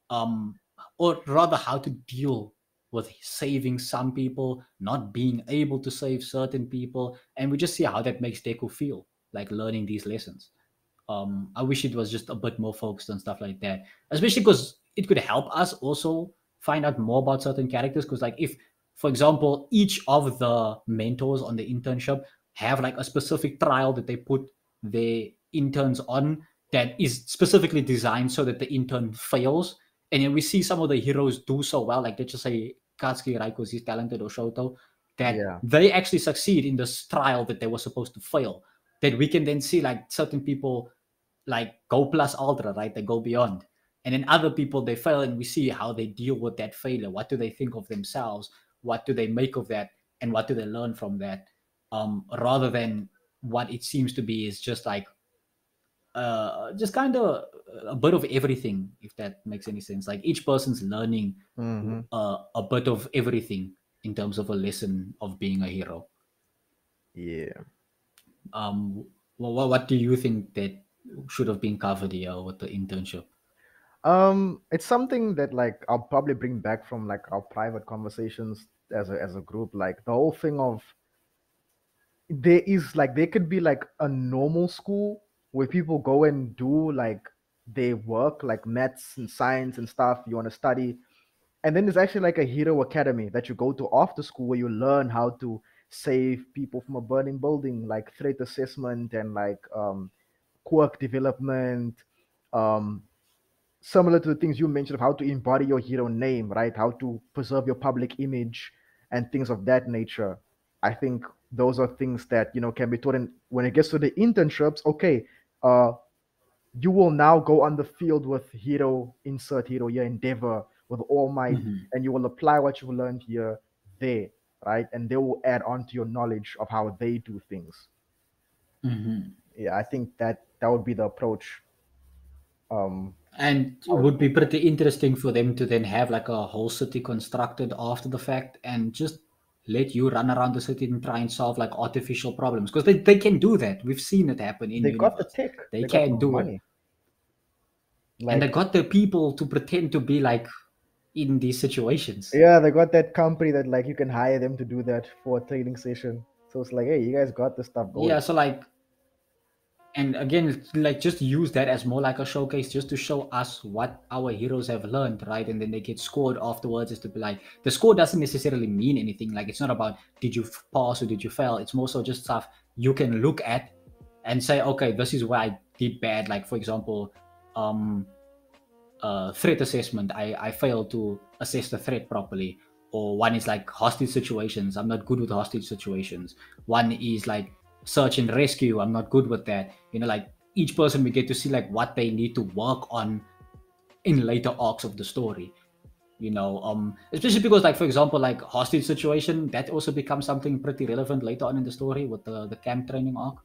Speaker 2: um, or rather how to deal with saving some people, not being able to save certain people, and we just see how that makes Deku feel, like learning these lessons. I wish it was just a bit more focused on stuff like that, especially because it could help us also find out more about certain characters. Because, like, if, for example, each of the mentors on the internship have like a specific trial that they put their interns on that is specifically designed so that the intern fails, and then we see some of the heroes do so well, like let's just say Katsuki, right, because he's talented, or Shoto, that
Speaker 1: yeah.
Speaker 2: they actually succeed in this trial that they were supposed to fail. That we can then see like certain people like go plus ultra, right? They go beyond. And then other people, they fail, and we see how they deal with that failure. What do they think of themselves? What do they make of that? And what do they learn from that? Rather than what it seems to be is just like just kind of a bit of everything, if that makes any sense. Like each person's learning
Speaker 1: Mm-hmm.
Speaker 2: a bit of everything in terms of a lesson of being a hero.
Speaker 1: Yeah.
Speaker 2: What do you think that should have been covered here with the internship?
Speaker 1: It's something that like I'll probably bring back from like our private conversations as a group. Like the whole thing of there could be like a normal school where people go and do like they work like maths and science and stuff you want to study, and then there's actually like a hero academy that you go to after school where you learn how to save people from a burning building, like threat assessment and like quirk development, um similar to the things you mentioned of how to embody your hero name, right? How to preserve your public image and things of that nature. I think those are things that can be taught. And when it gets to the internships, okay, uh, you will now go on the field with hero insert hero here endeavor with all might,
Speaker 2: Hmm.
Speaker 1: and you will apply what you've learned here there, right? And they will add on to your knowledge of how they do things.
Speaker 2: Hmm.
Speaker 1: Yeah, I think that would be the approach. Um,
Speaker 2: And it
Speaker 1: I would
Speaker 2: would be
Speaker 1: go for.
Speaker 2: pretty interesting for them to then have like a whole city constructed after the fact and just let you run around the city and try and solve like artificial problems, because they can do that. We've seen it happen in
Speaker 1: They got the
Speaker 2: universe.
Speaker 1: tech,
Speaker 2: They
Speaker 1: they got the
Speaker 2: can do it.
Speaker 1: money.
Speaker 2: And they
Speaker 1: Like,
Speaker 2: got the people to pretend to be like in these situations.
Speaker 1: yeah, they got that company that like you can hire them to do that for a training session. So it's like, hey, you guys got this stuff
Speaker 2: Yeah,
Speaker 1: going.
Speaker 2: so like, and again, like just use that as more like a showcase, just to show us what our heroes have learned, right? And then they get scored afterwards, is to be like, the score doesn't necessarily mean anything. Like, it's not about did you pass or did you fail. It's more so just stuff you can look at and say, okay, this is where I did bad. Like, for example, um threat assessment. I fail to assess the threat properly. Or one is like hostage situations. I'm not good with hostage situations. One is like search and rescue. I'm not good with that. You know, like each person we get to see like what they need to work on in later arcs of the story. You know, especially because like for example, like hostage situation that also becomes something pretty relevant later on in the story with the camp training arc.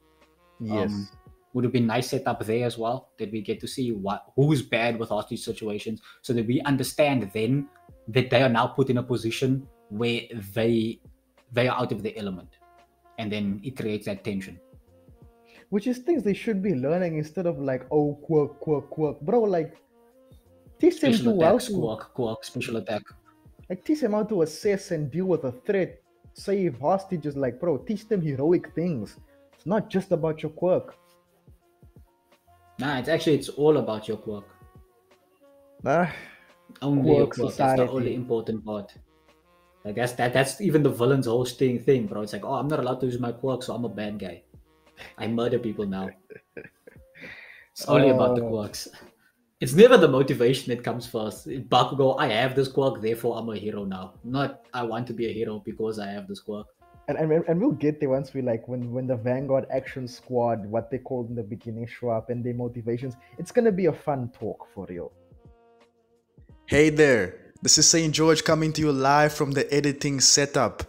Speaker 2: Um,
Speaker 1: Yes.
Speaker 2: would have been nice set up there as well that we get to see who's bad with hostage situations, so that we understand then that they are now put in a position where they are out of the element, and then it creates that tension.
Speaker 1: Which is things they should be learning instead of like, oh, quirk, quirk, quirk. Bro, like, teach them
Speaker 2: Special
Speaker 1: to how
Speaker 2: attack,
Speaker 1: to,
Speaker 2: squawk, special attack.
Speaker 1: like, teach them how to assess and deal with a threat. Save hostages, like, bro, teach them heroic things. It's not just about your quirk.
Speaker 2: Nah, it's all about your quirk.
Speaker 1: Ah,
Speaker 2: Only your
Speaker 1: quirk
Speaker 2: quirk. That's the only
Speaker 1: society.
Speaker 2: important part. Like that's even the villain's whole thing, bro. It's like, oh, I'm not allowed to use my quirk, so I'm a bad guy. I murder people now. It's only about the
Speaker 1: Uh,
Speaker 2: quirks. It's never the motivation that comes first. Bakugo, I have this quirk, therefore I'm a hero now. Not I want to be a hero because I have this quirk.
Speaker 1: and we'll get there once we like when the Vanguard Action Squad, what they called in the beginning, show up and their motivations. It's gonna be a fun talk for real.
Speaker 3: Hey there, this is SaintJorge coming to you live from the editing setup.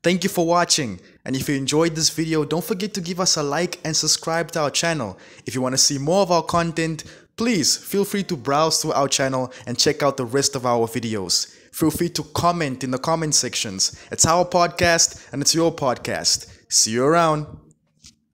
Speaker 3: Thank you for watching, and if you enjoyed this video, don't forget to give us a like and subscribe to our channel. If you want to see more of our content, please feel free to browse through our channel and check out the rest of our videos. Feel free to comment in the comment sections. It's our podcast and it's your podcast. See you around.